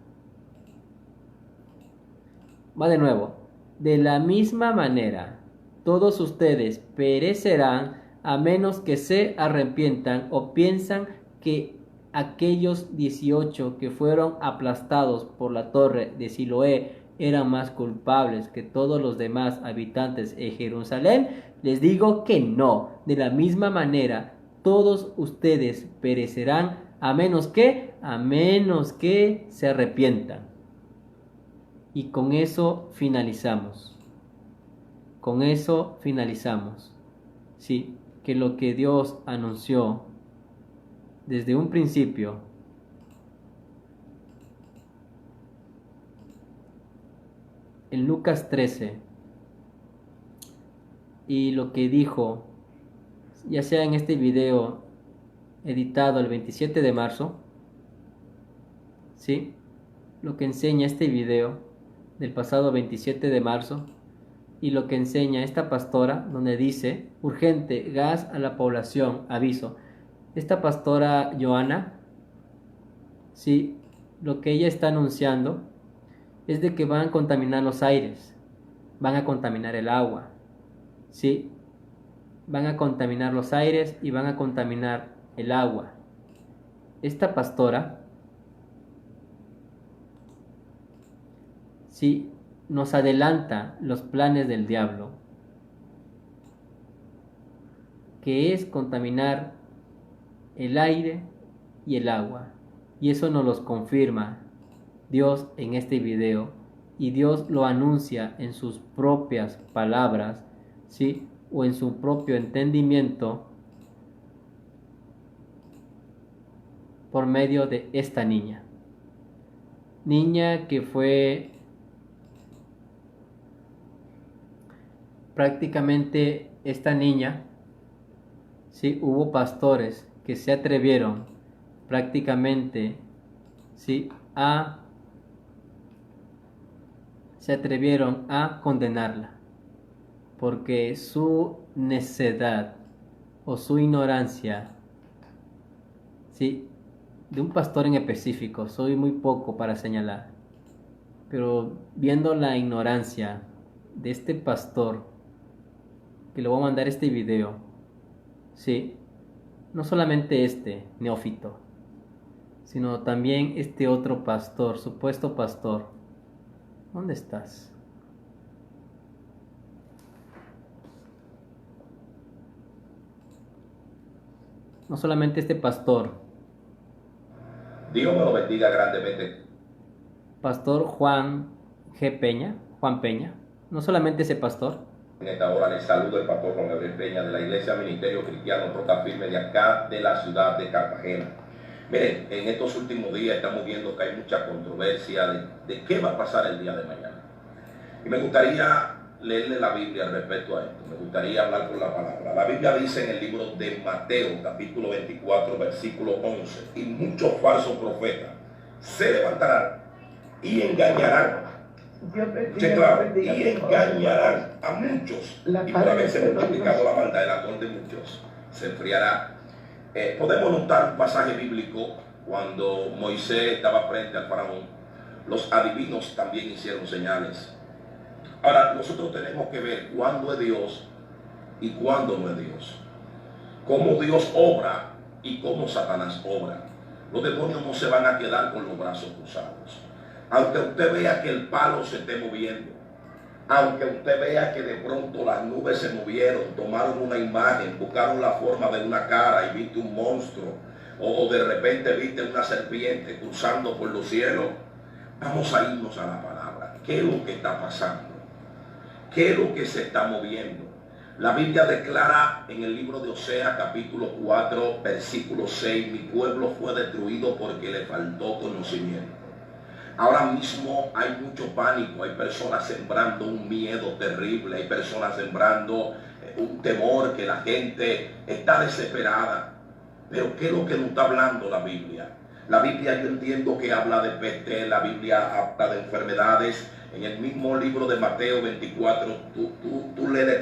Va de nuevo. De la misma manera, todos ustedes perecerán, a menos que se arrepientan o piensan que aquellos 18 que fueron aplastados por la torre de Siloé eran más culpables que todos los demás habitantes de Jerusalén. Les digo que no. De la misma manera, todos ustedes perecerán, a menos que se arrepientan. Y con eso finalizamos. Sí, que lo que Dios anunció desde un principio en Lucas 13 y lo que dijo, ya sea en este video editado el 27 de marzo, ¿sí?, lo que enseña este video del pasado 27 de marzo y lo que enseña esta pastora, donde dice: urgente, gas a la población, aviso. Esta pastora Joana, sí, lo que ella está anunciando es de que van a contaminar los aires, van a contaminar el agua, sí, van a contaminar los aires y van a contaminar el agua. Esta pastora, sí, nos adelanta los planes del diablo, que es contaminar el aire y el agua. Y eso nos los confirma Dios en este video, y Dios lo anuncia en sus propias palabras, ¿sí? O en su propio entendimiento por medio de esta niña que fue prácticamente esta niña, ¿sí? Hubo pastores que se atrevieron prácticamente, ¿sí? Se atrevieron a condenarla porque su necedad o su ignorancia, ¿sí? De un pastor en específico, soy muy poco para señalar, pero viendo la ignorancia de este pastor, que le voy a mandar este video, ¿sí? No solamente este neófito, sino también este otro pastor, supuesto pastor. ¿Dónde estás? No solamente este pastor. Dios me lo bendiga grandemente. Pastor Juan Peña. No solamente ese pastor. En esta hora les saludo el pastor Juan Gabriel Peña de la Iglesia Ministerio Cristiano Roca Firme de acá, de la ciudad de Cartagena. Miren, en estos últimos días estamos viendo que hay mucha controversia de qué va a pasar el día de mañana. Y me gustaría leerle la Biblia respecto a esto. Me gustaría hablar con la palabra. La Biblia dice en el libro de Mateo, capítulo 24, versículo 11, y muchos falsos profetas se levantarán y engañarán. Y engañarán a muchos. Y por haberse multiplicado la maldad, el amor de muchos se enfriará. Podemos notar un pasaje bíblico cuando Moisés estaba frente al faraón. Los adivinos también hicieron señales. Ahora, nosotros tenemos que ver cuándo es Dios y cuándo no es Dios. Cómo Dios obra y cómo Satanás obra. Los demonios no se van a quedar con los brazos cruzados. Aunque usted vea que el palo se esté moviendo, aunque usted vea que de pronto las nubes se movieron, tomaron una imagen, buscaron la forma de una cara y viste un monstruo, o de repente viste una serpiente cruzando por los cielos, vamos a irnos a la palabra. ¿Qué es lo que está pasando? ¿Qué es lo que se está moviendo? La Biblia declara en el libro de Oseas, capítulo 4, versículo 6, mi pueblo fue destruido porque le faltó conocimiento. Ahora mismo hay mucho pánico, hay personas sembrando un miedo terrible, hay personas sembrando un temor, que la gente está desesperada. Pero ¿qué es lo que nos está hablando la Biblia? La Biblia, yo entiendo que habla de peste, la Biblia habla de enfermedades. En el mismo libro de Mateo 24, tú lees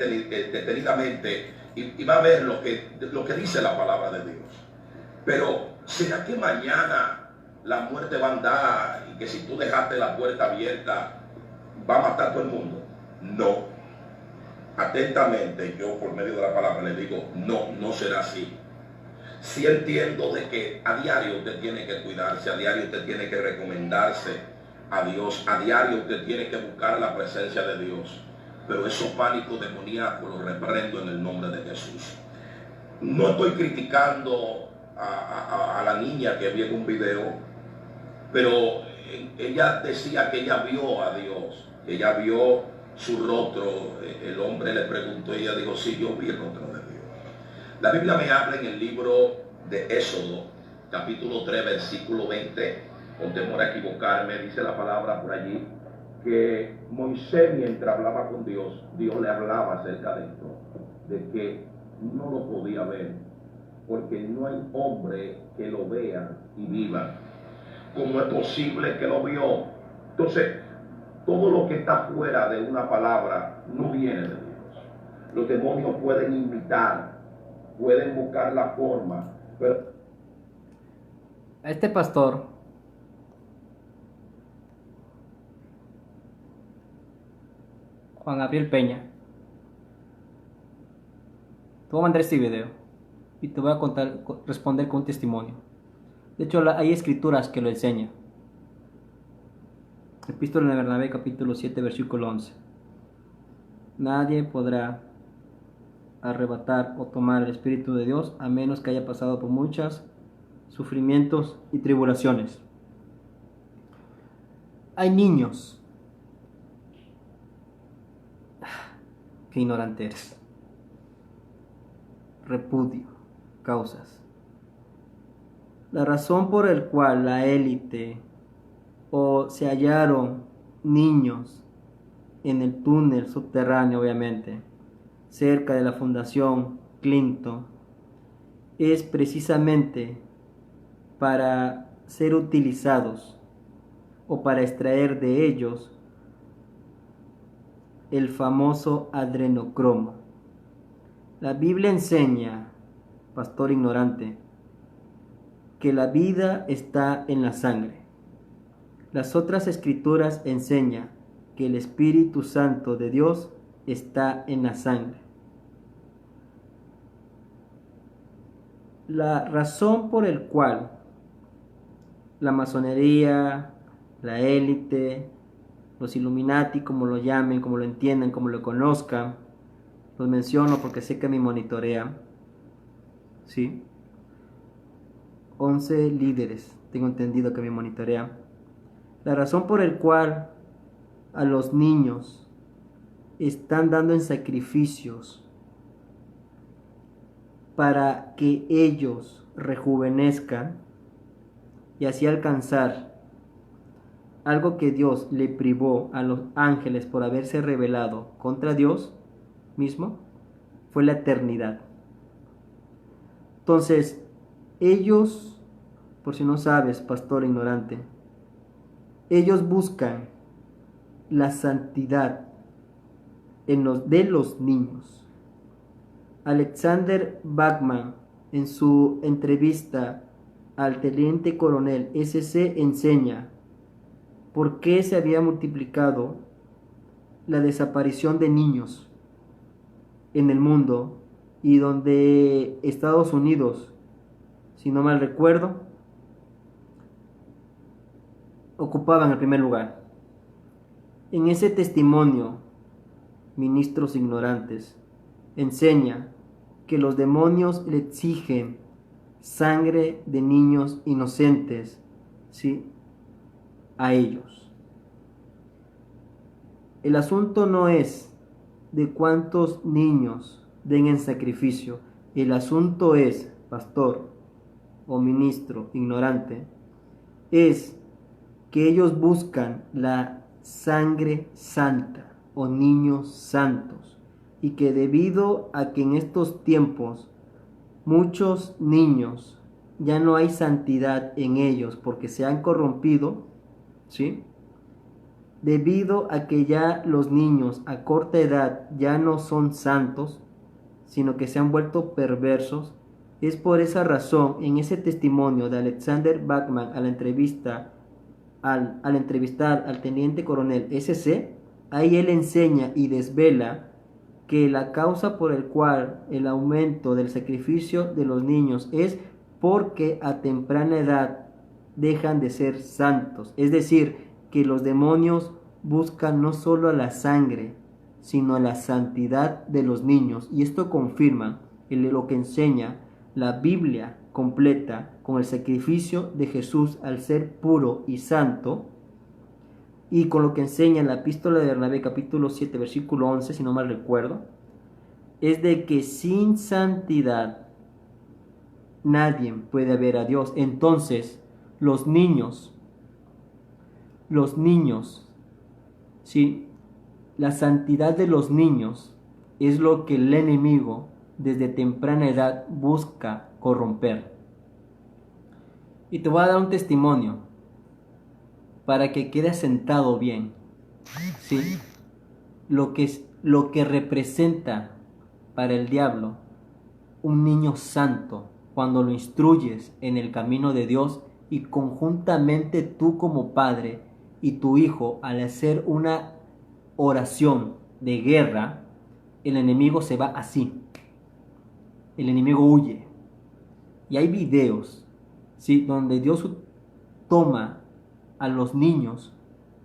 detenidamente y va a ver lo que dice la palabra de Dios. Pero ¿será que mañana la muerte va a andar y que si tú dejaste la puerta abierta va a matar a todo el mundo? No. Atentamente, yo por medio de la palabra le digo, no será así. Sí entiendo de que a diario usted tiene que cuidarse, a diario usted tiene que recomendarse a Dios, a diario usted tiene que buscar la presencia de Dios. Pero esos pánicos demoníacos los reprendo en el nombre de Jesús. No estoy criticando a la niña que vi en un video, pero ella decía que ella vio a Dios, que ella vio su rostro. El hombre le preguntó y ella dijo, sí, yo vi el rostro de Dios. La Biblia me habla en el libro de Éxodo, capítulo 3, versículo 20, con temor a equivocarme, dice la palabra por allí, que Moisés mientras hablaba con Dios, Dios le hablaba acerca de esto, de que no lo podía ver, porque no hay hombre que lo vea y viva. ¿Cómo es posible que lo vio? Entonces, todo lo que está fuera de una palabra no viene de Dios. Los demonios pueden imitar, pueden buscar la forma, pero A este pastor Juan Gabriel Peña, te voy a mandar este video y te voy a responder con un testimonio. De hecho, hay escrituras que lo enseñan. Epístola de Bernabé, capítulo 7, versículo 11. Nadie podrá arrebatar o tomar el Espíritu de Dios a menos que haya pasado por muchos sufrimientos y tribulaciones. Hay niños. Qué ignorante eres. Repudio, causas. La razón por la cual la élite o se hallaron niños en el túnel subterráneo, obviamente, cerca de la Fundación Clinton, es precisamente para ser utilizados o para extraer de ellos el famoso adrenocromo. La Biblia enseña, pastor ignorante, que la vida está en la sangre. Las otras escrituras enseñan que el Espíritu Santo de Dios está en la sangre. La razón por la cual la masonería, la élite, los Illuminati, como lo llamen, como lo entiendan, como lo conozcan, los menciono porque sé que me monitorea, ¿sí? 11 líderes, tengo entendido que me monitorea. La razón por la cual a los niños están dando en sacrificios para que ellos rejuvenezcan y así alcanzar algo que Dios le privó a los ángeles por haberse rebelado contra Dios mismo, fue la eternidad. Entonces, ellos, por si no sabes, pastor ignorante, ellos buscan la santidad de los niños. Alexander Bachman, en su entrevista al teniente coronel SC, enseña por qué se había multiplicado la desaparición de niños en el mundo y donde Estados Unidos, si no mal recuerdo, ocupaban el primer lugar. En ese testimonio, ministros ignorantes, enseña que los demonios le exigen sangre de niños inocentes, ¿sí?, a ellos. El asunto no es de cuántos niños den en sacrificio. El asunto es, pastor o ministro ignorante, es que ellos buscan la sangre santa o niños santos, y que debido a que en estos tiempos muchos niños ya no hay santidad en ellos porque se han corrompido, ¿sí?, debido a que ya los niños a corta edad ya no son santos, sino que se han vuelto perversos, es por esa razón, en ese testimonio de Alexander Bachman al entrevistar al teniente coronel SC, ahí él enseña y desvela que la causa por el cual el aumento del sacrificio de los niños es porque a temprana edad dejan de ser santos. Es decir, que los demonios buscan no solo a la sangre, sino a la santidad de los niños. Y esto confirma lo que enseña la Biblia completa con el sacrificio de Jesús al ser puro y santo, y con lo que enseña la epístola de Bernabé capítulo 7 versículo 11, si no mal recuerdo, es de que sin santidad nadie puede ver a Dios. Entonces los niños, ¿sí?, la santidad de los niños es lo que el enemigo desde temprana edad busca corromper. Y te voy a dar un testimonio para que quede asentado bien, ¿sí? Lo que representa para el diablo un niño santo, cuando lo instruyes en el camino de Dios y conjuntamente tú como padre y tu hijo al hacer una oración de guerra, el enemigo se va así, el enemigo huye. Y hay videos, ¿sí?, donde Dios toma a los niños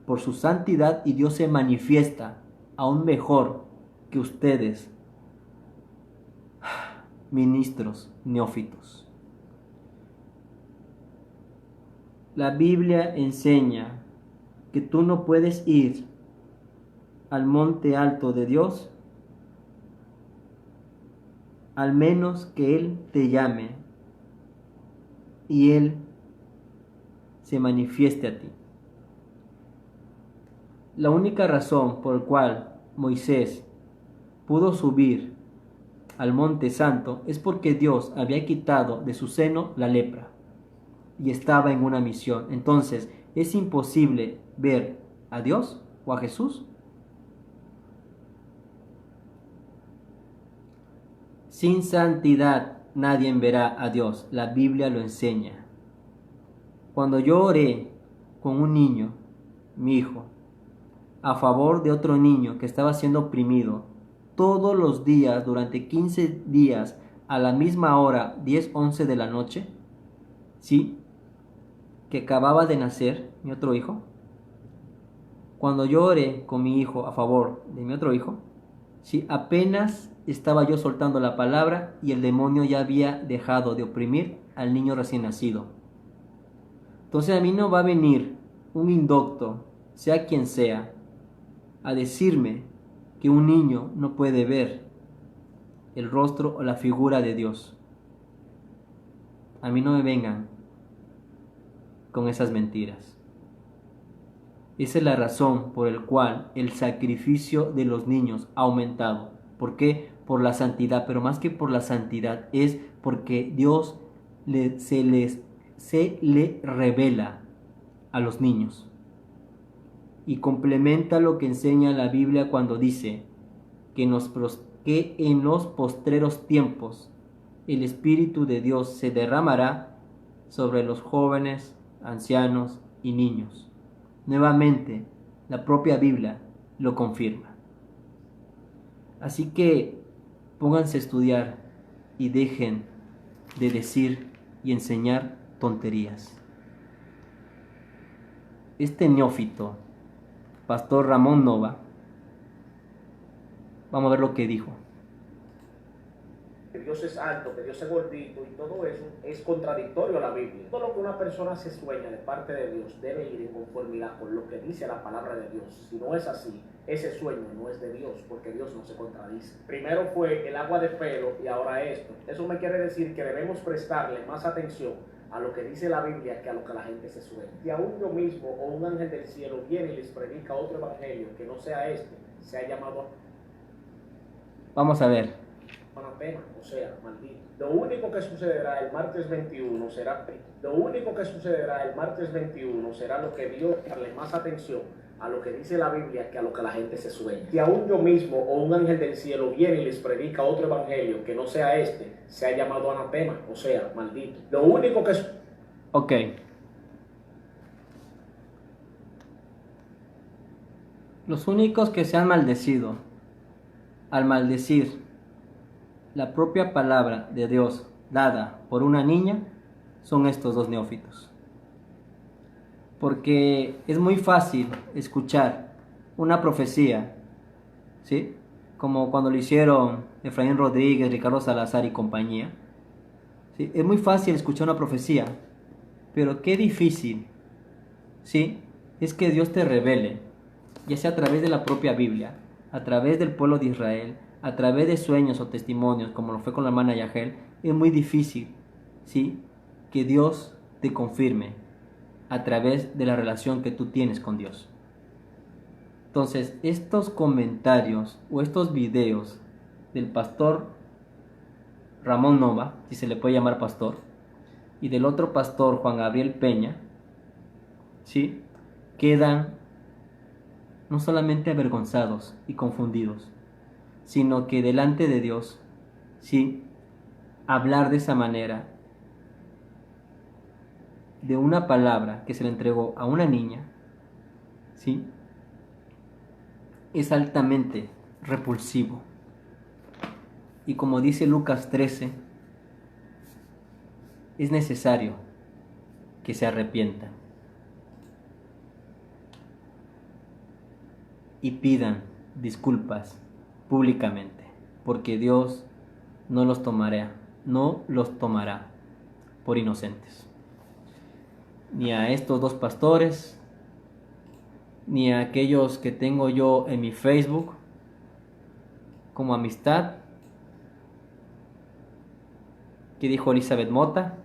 por su santidad y Dios se manifiesta aún mejor que ustedes, ministros neófitos. La Biblia enseña que tú no puedes ir al monte alto de Dios al menos que Él te llame y Él se manifieste a ti. La única razón por la cual Moisés pudo subir al monte santo es porque Dios había quitado de su seno la lepra y estaba en una misión. Entonces, ¿es imposible ver a Dios o a Jesús? Sin santidad nadie verá a Dios. La Biblia lo enseña. Cuando yo oré con un niño, mi hijo, a favor de otro niño que estaba siendo oprimido, todos los días, durante 15 días, a la misma hora, 10, 11 de la noche, ¿sí?, que acababa de nacer mi otro hijo, cuando yo oré con mi hijo a favor de mi otro hijo, ¿sí?, apenas estaba yo soltando la palabra y el demonio ya había dejado de oprimir al niño recién nacido. Entonces a mí no va a venir un indocto, sea quien sea, a decirme que un niño no puede ver el rostro o la figura de Dios. A mí no me vengan con esas mentiras. Esa es la razón por la cual el sacrificio de los niños ha aumentado. ¿Por qué? Por la santidad, pero más que por la santidad es porque Dios se le revela a los niños. Y complementa lo que enseña la Biblia cuando dice que en los postreros tiempos el Espíritu de Dios se derramará sobre los jóvenes, ancianos y niños. Nuevamente, la propia Biblia lo confirma. Así que pónganse a estudiar y dejen de decir y enseñar tonterías. Este neófito, Pastor Ramón Nova, vamos a ver lo que dijo. Que Dios es alto, que Dios es gordito y todo eso es contradictorio a la Biblia. Todo lo que una persona se sueña de parte de Dios debe ir en conformidad con lo que dice la palabra de Dios. Si no es así, ese sueño no es de Dios, porque Dios no se contradice. Primero fue el agua de pelo y ahora esto. Eso me quiere decir que debemos prestarle más atención a lo que dice la Biblia que a lo que la gente se sueña. Si aún yo mismo o un ángel del cielo viene y les predica otro evangelio que no sea este, se ha llamado... Vamos a ver. Anatema, o sea, maldito. Lo único que sucederá el martes 21 será lo que Dios darle más atención a lo que dice la Biblia que a lo que la gente se sueña. Si aún yo mismo o un ángel del cielo viene y les predica otro evangelio que no sea este, se ha llamado anatema, o sea, maldito. Lo único que... Ok. Los únicos que se han maldecido al maldecir la propia palabra de Dios dada por una niña son estos dos neófitos. Porque es muy fácil escuchar una profecía, ¿sí?, como cuando lo hicieron Efraín Rodríguez, Ricardo Salazar y compañía, ¿sí? Es muy fácil escuchar una profecía, pero qué difícil, ¿sí?, es que Dios te revele, ya sea a través de la propia Biblia, a través del pueblo de Israel, a través de sueños o testimonios, como lo fue con la hermana Yahel. Es muy difícil, ¿sí?, que Dios te confirme a través de la relación que tú tienes con Dios. Entonces, estos comentarios o estos videos del pastor Ramón Nova, si se le puede llamar pastor, y del otro pastor Juan Gabriel Peña, ¿sí?, quedan no solamente avergonzados y confundidos, sino que delante de Dios, sí, hablar de esa manera, de una palabra que se le entregó a una niña, sí, es altamente repulsivo. Y como dice Lucas 13, es necesario que se arrepientan y pidan disculpas públicamente, porque Dios no los tomará por inocentes. Ni a estos dos pastores, ni a aquellos que tengo yo en mi Facebook como amistad. ¿Qué dijo Elizabeth Mota?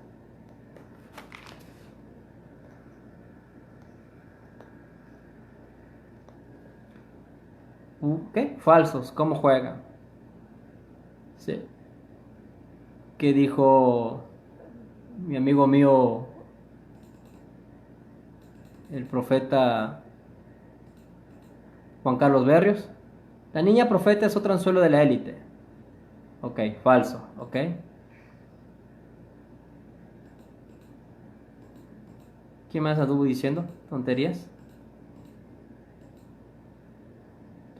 ¿Qué? Falsos, ¿cómo juegan? Sí. ¿Qué dijo mi amigo mío, el profeta Juan Carlos Berrios? La niña profeta es otro anzuelo de la élite. Ok, falso, ok. ¿Quién más anduvo diciendo tonterías?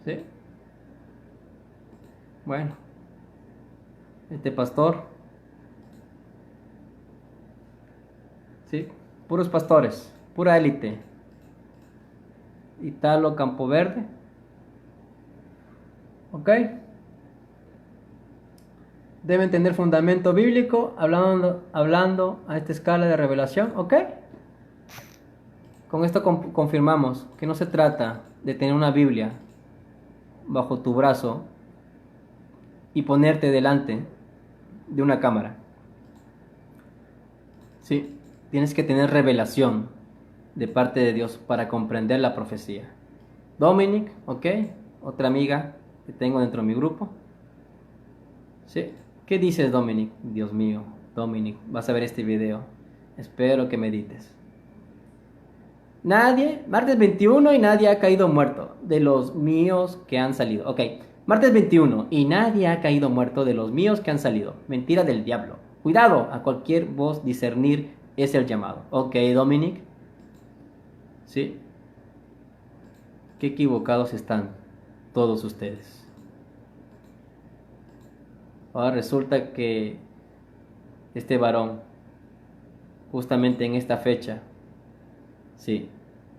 ¿Sí? Bueno, este pastor, ¿sí? Puros pastores, pura élite. Italo Campoverde, ¿ok? Deben tener fundamento bíblico, hablando a esta escala de revelación, ¿ok? Con esto confirmamos que no se trata de tener una Biblia bajo tu brazo y ponerte delante de una cámara. Sí, tienes que tener revelación de parte de Dios para comprender la profecía. Dominic, ¿ok? Otra amiga que tengo dentro de mi grupo. ¿Sí? ¿Qué dices, Dominic? Dios mío, Dominic, vas a ver este video. Espero que medites. Nadie, martes 21 y nadie ha caído muerto de los míos que han salido. Ok, martes 21 y nadie ha caído muerto de los míos que han salido. Mentira del diablo. Cuidado, a cualquier voz discernir es el llamado. Ok, Dominic. ¿Sí? Qué equivocados están todos ustedes. Ahora resulta que este varón, justamente en esta fecha, sí,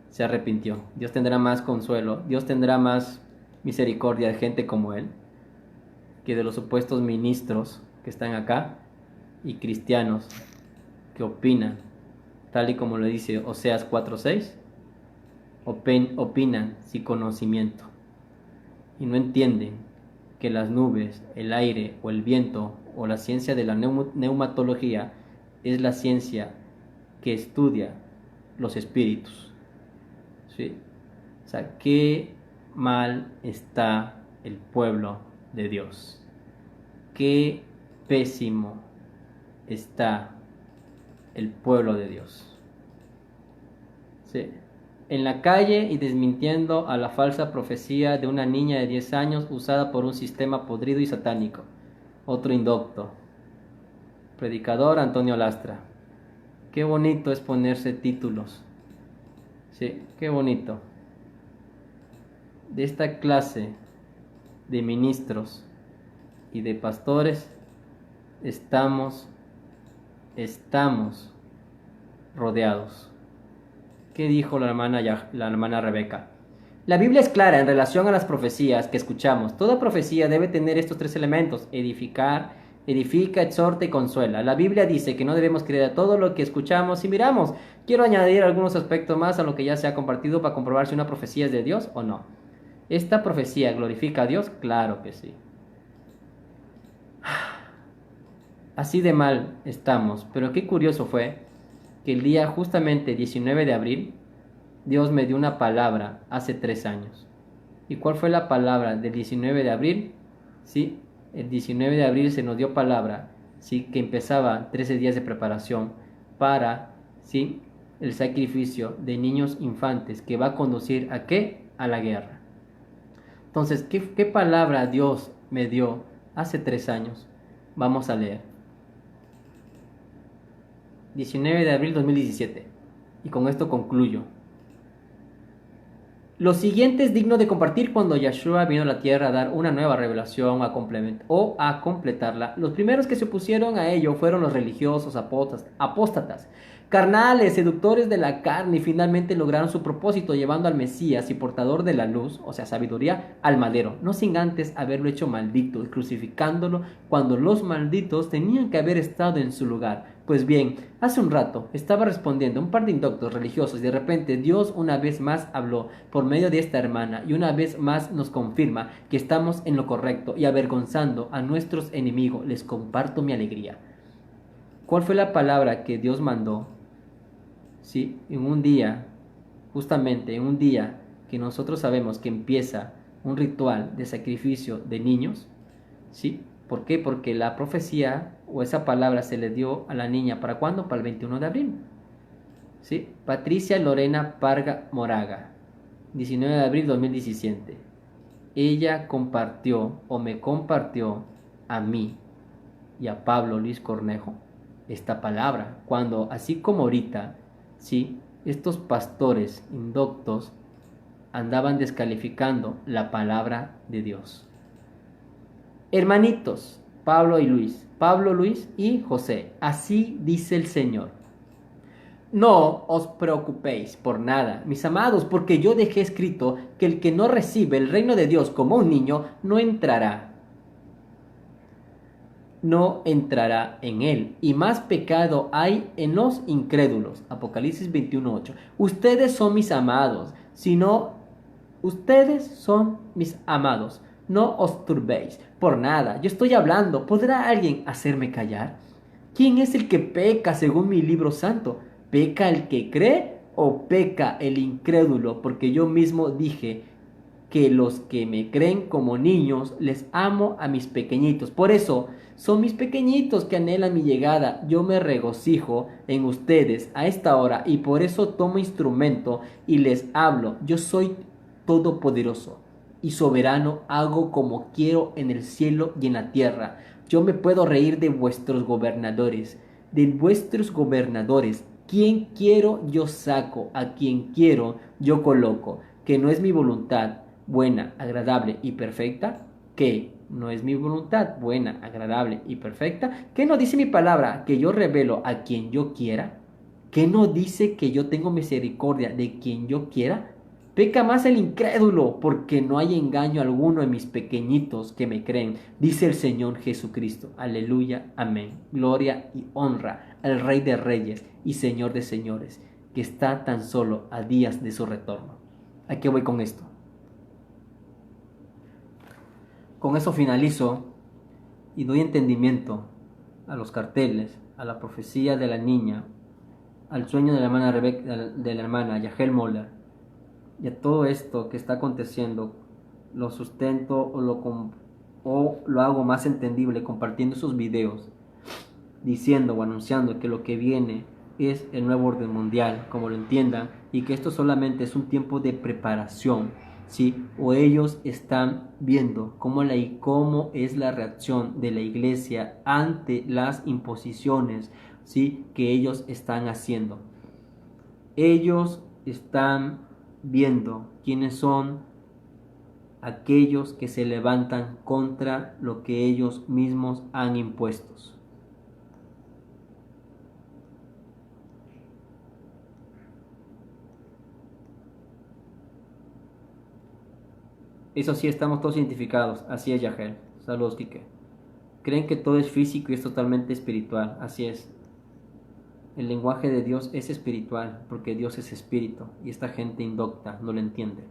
se arrepintió. Dios tendrá más consuelo, Dios tendrá más misericordia de gente como él, que de los supuestos ministros que están acá y cristianos que opinan, tal y como lo dice Oseas 4:6, opinan sin conocimiento y no entienden que las nubes, el aire o el viento o la ciencia de la neumatología es la ciencia que estudia los espíritus. ¿Sí? O sea, qué mal está el pueblo de Dios. Qué pésimo está el pueblo de Dios. ¿Sí? En la calle y desmintiendo a la falsa profecía de una niña de 10 años usada por un sistema podrido y satánico. Otro indocto. Predicador Antonio Lastra. Qué bonito es ponerse títulos. Sí, qué bonito. De esta clase de ministros y de pastores estamos rodeados. ¿Qué dijo la hermana Rebeca? La Biblia es clara en relación a las profecías que escuchamos. Toda profecía debe tener estos tres elementos: edifica, exhorta y consuela. La Biblia dice que no debemos creer a todo lo que escuchamos y miramos. Quiero añadir algunos aspectos más a lo que ya se ha compartido para comprobar si una profecía es de Dios o no. ¿Esta profecía glorifica a Dios? Claro que sí. Así de mal estamos, pero qué curioso fue que el día justamente 19 de abril, Dios me dio una palabra hace 3 años. ¿Y cuál fue la palabra del 19 de abril? Sí, el 19 de abril se nos dio palabra, sí, que empezaba 13 días de preparación para, sí, el sacrificio de niños infantes que va a conducir ¿a qué? A la guerra. Entonces, ¿qué palabra Dios me dio hace 3 años? Vamos a leer. 19 de abril 2017. Y con esto concluyo. Lo siguiente es digno de compartir cuando Yahshua vino a la tierra a dar una nueva revelación a completarla. Los primeros que se opusieron a ello fueron los religiosos apóstatas, carnales, seductores de la carne, y finalmente lograron su propósito llevando al Mesías y portador de la luz, o sea, sabiduría, al madero, no sin antes haberlo hecho maldito, crucificándolo cuando los malditos tenían que haber estado en su lugar. Pues bien, hace un rato estaba respondiendo a un par de indoctos religiosos y de repente Dios una vez más habló por medio de esta hermana y una vez más nos confirma que estamos en lo correcto y avergonzando a nuestros enemigos. Les comparto mi alegría. ¿Cuál fue la palabra que Dios mandó? Sí, en un día, justamente en un día que nosotros sabemos que empieza un ritual de sacrificio de niños, ¿sí? ¿Por qué? Porque la profecía o esa palabra se le dio a la niña, ¿para cuándo? Para el 21 de abril. ¿Sí? Patricia Lorena Parga Moraga, 19 de abril 2017. Ella compartió o me compartió a mí y a Pablo Luis Cornejo esta palabra, cuando así como ahorita, ¿sí? Estos pastores indoctos andaban descalificando la palabra de Dios. Hermanitos, Pablo Luis y José, así dice el Señor. No os preocupéis por nada, mis amados, porque yo dejé escrito que el que no recibe el reino de Dios como un niño no entrará en él, y más pecado hay en los incrédulos. Apocalipsis 21:8. Ustedes son mis amados, no os turbéis por nada. Yo estoy hablando, ¿podrá alguien hacerme callar? ¿Quién es el que peca según mi libro santo? ¿Peca el que cree o peca el incrédulo? Porque yo mismo dije que los que me creen como niños les amo a mis pequeñitos. Por eso son mis pequeñitos que anhelan mi llegada. Yo me regocijo en ustedes a esta hora y por eso tomo instrumento y les hablo. Yo soy todopoderoso y soberano, hago como quiero en el cielo y en la tierra. Yo me puedo reír de vuestros gobernadores. Quien quiero yo saco, a quien quiero yo coloco. Que no es mi voluntad buena, agradable y perfecta. Que no es mi voluntad buena, agradable y perfecta. Que no dice mi palabra que yo revelo a quien yo quiera. Que no dice que yo tengo misericordia de quien yo quiera. Peca más el incrédulo, porque no hay engaño alguno en mis pequeñitos que me creen, dice el Señor Jesucristo. Aleluya, amén. Gloria y honra al Rey de Reyes y Señor de Señores, que está tan solo a días de su retorno. ¿A qué voy con esto? Con eso finalizo y doy entendimiento a los carteles, a la profecía de la niña, al sueño de la hermana de la hermana Yahel Moller. Y a todo esto que está aconteciendo, lo sustento o lo hago más entendible compartiendo esos videos, diciendo o anunciando que lo que viene es el nuevo orden mundial, como lo entiendan, y que esto solamente es un tiempo de preparación, ¿sí? O ellos están viendo cómo es la reacción de la iglesia ante las imposiciones, ¿sí? Que ellos están haciendo. Ellos están viendo quiénes son aquellos que se levantan contra lo que ellos mismos han impuesto. Eso sí, estamos todos identificados. Así es, Yahel. Saludos, Quique. Creen que todo es físico y es totalmente espiritual. Así es. El lenguaje de Dios es espiritual, porque Dios es espíritu, y esta gente indocta no lo entiende.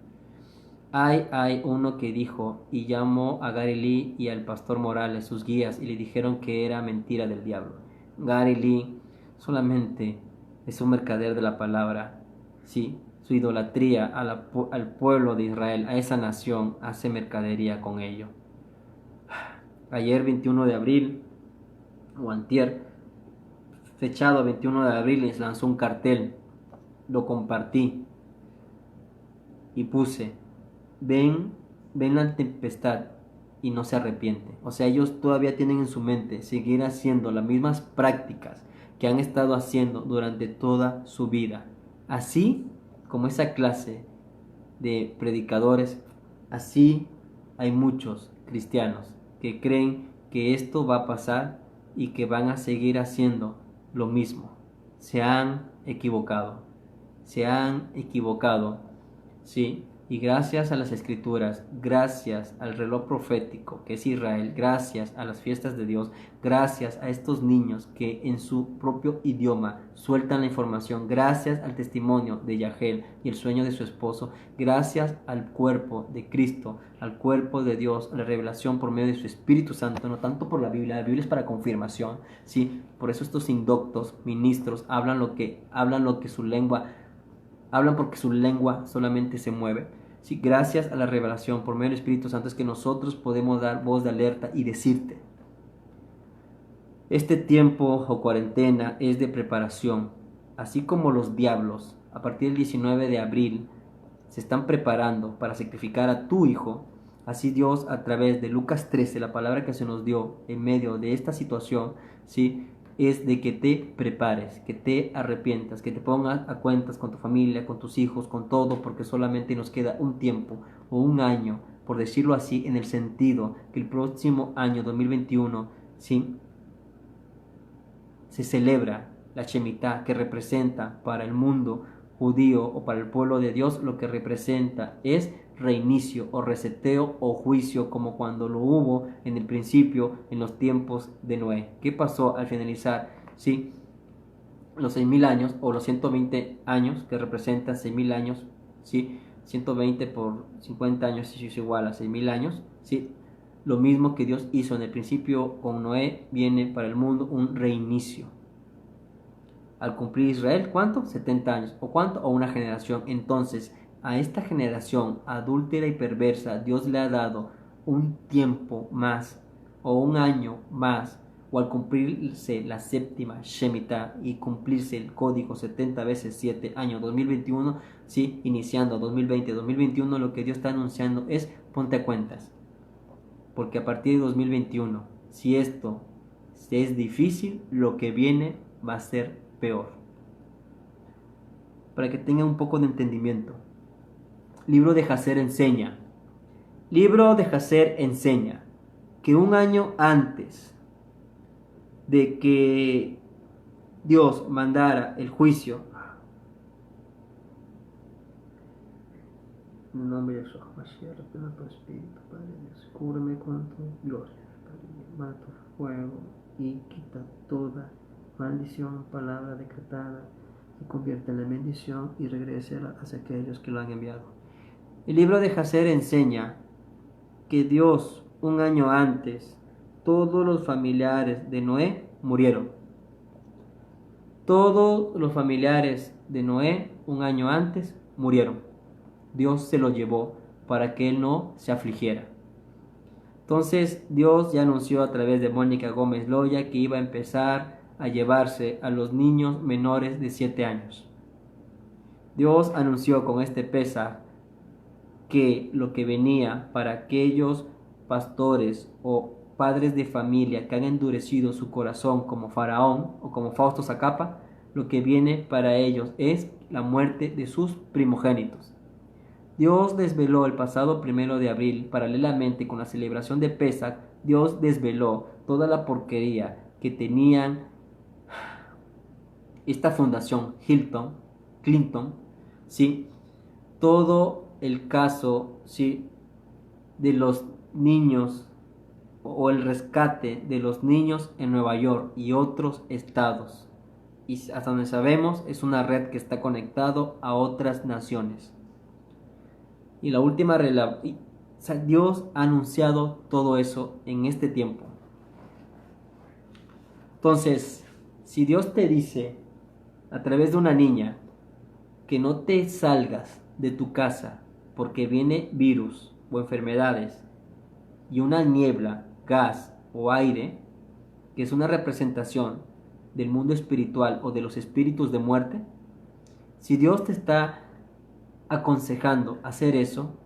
Hay uno que dijo, y llamó a Gary Lee y al pastor Morales, sus guías, y le dijeron que era mentira del diablo. Gary Lee solamente es un mercader de la palabra, sí, su idolatría al pueblo de Israel, a esa nación, hace mercadería con ello. Ayer 21 de abril, o antier, fechado 21 de abril, les lanzó un cartel lo compartí y puse, ven la tempestad y no se arrepiente. O sea, ellos todavía tienen en su mente seguir haciendo las mismas prácticas que han estado haciendo durante toda su vida. Así como esa clase de predicadores, así hay muchos cristianos que creen que esto va a pasar y que van a seguir haciendo lo mismo. Se han equivocado, ¿sí? Y gracias a las escrituras, gracias al reloj profético que es Israel, gracias a las fiestas de Dios, gracias a estos niños que en su propio idioma sueltan la información, gracias al testimonio de Yahel y el sueño de su esposo, gracias al cuerpo de Cristo, al cuerpo de Dios, a la revelación por medio de su Espíritu Santo, no tanto por la Biblia es para confirmación, ¿sí? Por eso estos indoctos, ministros, hablan porque su lengua solamente se mueve. Sí, gracias a la revelación por medio del Espíritu Santo es que nosotros podemos dar voz de alerta y decirte: este tiempo o cuarentena es de preparación, así como los diablos a partir del 19 de abril se están preparando para sacrificar a tu hijo. Así Dios, a través de Lucas 13, la palabra que se nos dio en medio de esta situación, ¿sí?, es de que te prepares, que te arrepientas, que te pongas a cuentas con tu familia, con tus hijos, con todo, porque solamente nos queda un tiempo o un año, por decirlo así, en el sentido que el próximo año 2021, ¿sí?, se celebra la Shemitah, que representa para el mundo judío o para el pueblo de Dios, lo que representa es reinicio o reseteo o juicio, como cuando lo hubo en el principio en los tiempos de Noé. ¿Qué pasó al finalizar? Sí, los 6,000 años o los 120 años que representan 6,000 años, ¿sí? 120 por 50 años es igual a 6,000 años, ¿sí? Lo mismo que Dios hizo en el principio con Noé, viene para el mundo un reinicio. Al cumplir Israel, ¿cuánto? 70 años. ¿O cuánto? O una generación. Entonces, a esta generación adúltera y perversa, Dios le ha dado un tiempo más, o un año más, o al cumplirse la séptima Shemitah y cumplirse el código 70 veces 7, año 2021, ¿sí?, iniciando 2020-2021, lo que Dios está anunciando es: ponte a cuentas. Porque a partir de 2021, si esto es difícil, lo que viene va a ser peor. Para que tengan un poco de entendimiento. Libro de Jacer enseña que un año antes de que Dios mandara el juicio, en el nombre de Jesús, repena tu espíritu, Padre Dios, cúbreme con tu gloria, Padre Dios, mata tu fuego y quita toda maldición, palabra decretada, y convierte en la bendición y regrese hacia aquellos que lo han enviado. El libro de Jacer enseña que Dios, un año antes, todos los familiares de Noé murieron. Todos los familiares de Noé, un año antes, murieron. Dios se lo llevó para que él no se afligiera. Entonces Dios ya anunció a través de Mónica Gómez Loya que iba a empezar a llevarse a los niños menores de 7 años. Dios anunció con este Pesaj que lo que venía para aquellos pastores o padres de familia que han endurecido su corazón como Faraón o como Fausto Zacapa, lo que viene para ellos es la muerte de sus primogénitos. Dios desveló el pasado 1 de abril, paralelamente con la celebración de Pesaj, Dios desveló toda la porquería que tenían esta fundación Clinton, ¿sí?, todo el caso, ¿sí?, de los niños o el rescate de los niños en Nueva York y otros estados. Y hasta donde sabemos es una red que está conectado a otras naciones. Y la última Dios ha anunciado todo eso en este tiempo. Entonces, si Dios te dice a través de una niña que no te salgas de tu casa porque viene virus o enfermedades y una niebla, gas o aire, que es una representación del mundo espiritual o de los espíritus de muerte, Si Dios te está aconsejando hacer eso,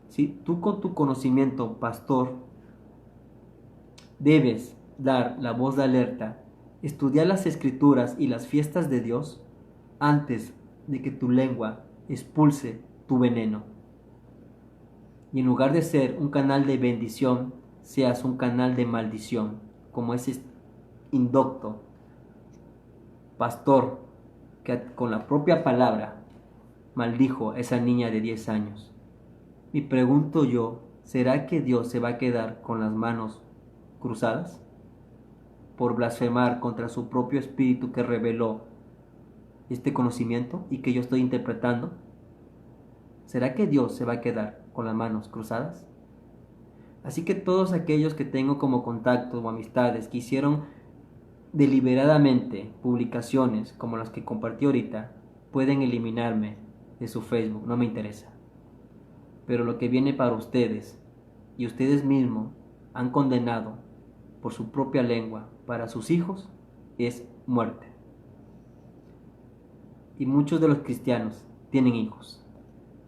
¿sí? Tú con tu conocimiento, pastor, debes dar la voz de alerta, estudiar las escrituras y las fiestas de Dios antes de que tu lengua expulse tu veneno. Y en lugar de ser un canal de bendición, seas un canal de maldición, como ese indocto pastor que con la propia palabra maldijo a esa niña de 10 años. Y pregunto yo, ¿será que Dios se va a quedar con las manos cruzadas por blasfemar contra su propio espíritu que reveló este conocimiento y que yo estoy interpretando? ¿Será que Dios se va a quedar con las manos cruzadas? Así que todos aquellos que tengo como contactos o amistades que hicieron deliberadamente publicaciones como las que compartí ahorita, pueden eliminarme de su Facebook, no me interesa. Pero lo que viene para ustedes, y ustedes mismos han condenado por su propia lengua para sus hijos, es muerte. Y muchos de los cristianos tienen hijos.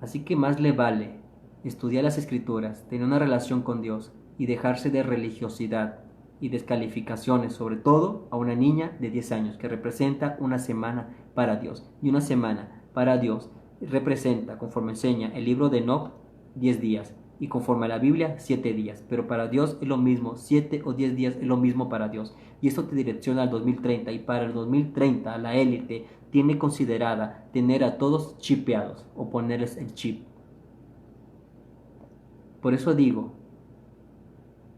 Así que más le vale estudiar las escrituras, tener una relación con Dios y dejarse de religiosidad y descalificaciones, sobre todo a una niña de 10 años que representa una semana para Dios. Y una semana para Dios representa, conforme enseña el libro de Enoc, 10 días. Y conforme a la Biblia, 7 días. Pero para Dios es lo mismo, 7 o 10 días es lo mismo para Dios. Y esto te direcciona al 2030. Y para el 2030 la élite tiene considerada tener a todos chipeados o ponerles el chip. Por eso digo,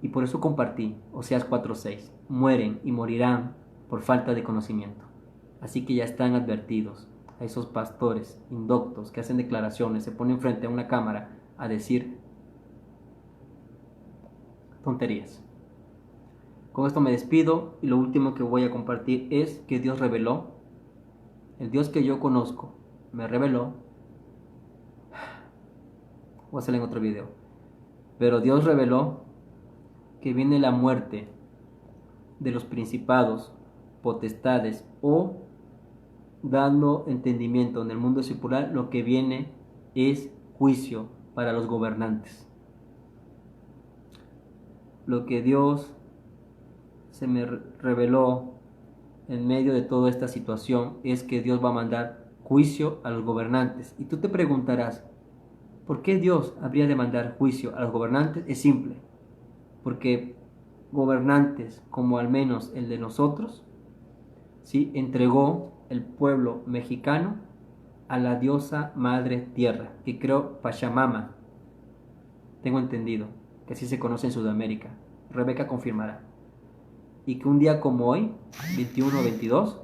y por eso compartí Oseas 4:6, mueren y morirán por falta de conocimiento. Así que ya están advertidos a esos pastores indoctos que hacen declaraciones, se ponen frente a una cámara a decir tonterías. Con esto me despido y lo último que voy a compartir es que Dios reveló, el Dios que yo conozco, me reveló, voy a hacerlo en otro video, pero Dios reveló que viene la muerte de los principados, potestades, o dando entendimiento en el mundo secular, lo que viene es juicio para los gobernantes. Lo que Dios se me reveló en medio de toda esta situación es que Dios va a mandar juicio a los gobernantes. Y tú te preguntarás, ¿por qué Dios habría de mandar juicio a los gobernantes? Es simple, porque gobernantes como al menos el de nosotros, ¿sí?, entregó el pueblo mexicano a la diosa madre tierra, que creo Pachamama, tengo entendido que así se conoce en Sudamérica. Rebeca confirmará. Y que un día como hoy, 21 o 22,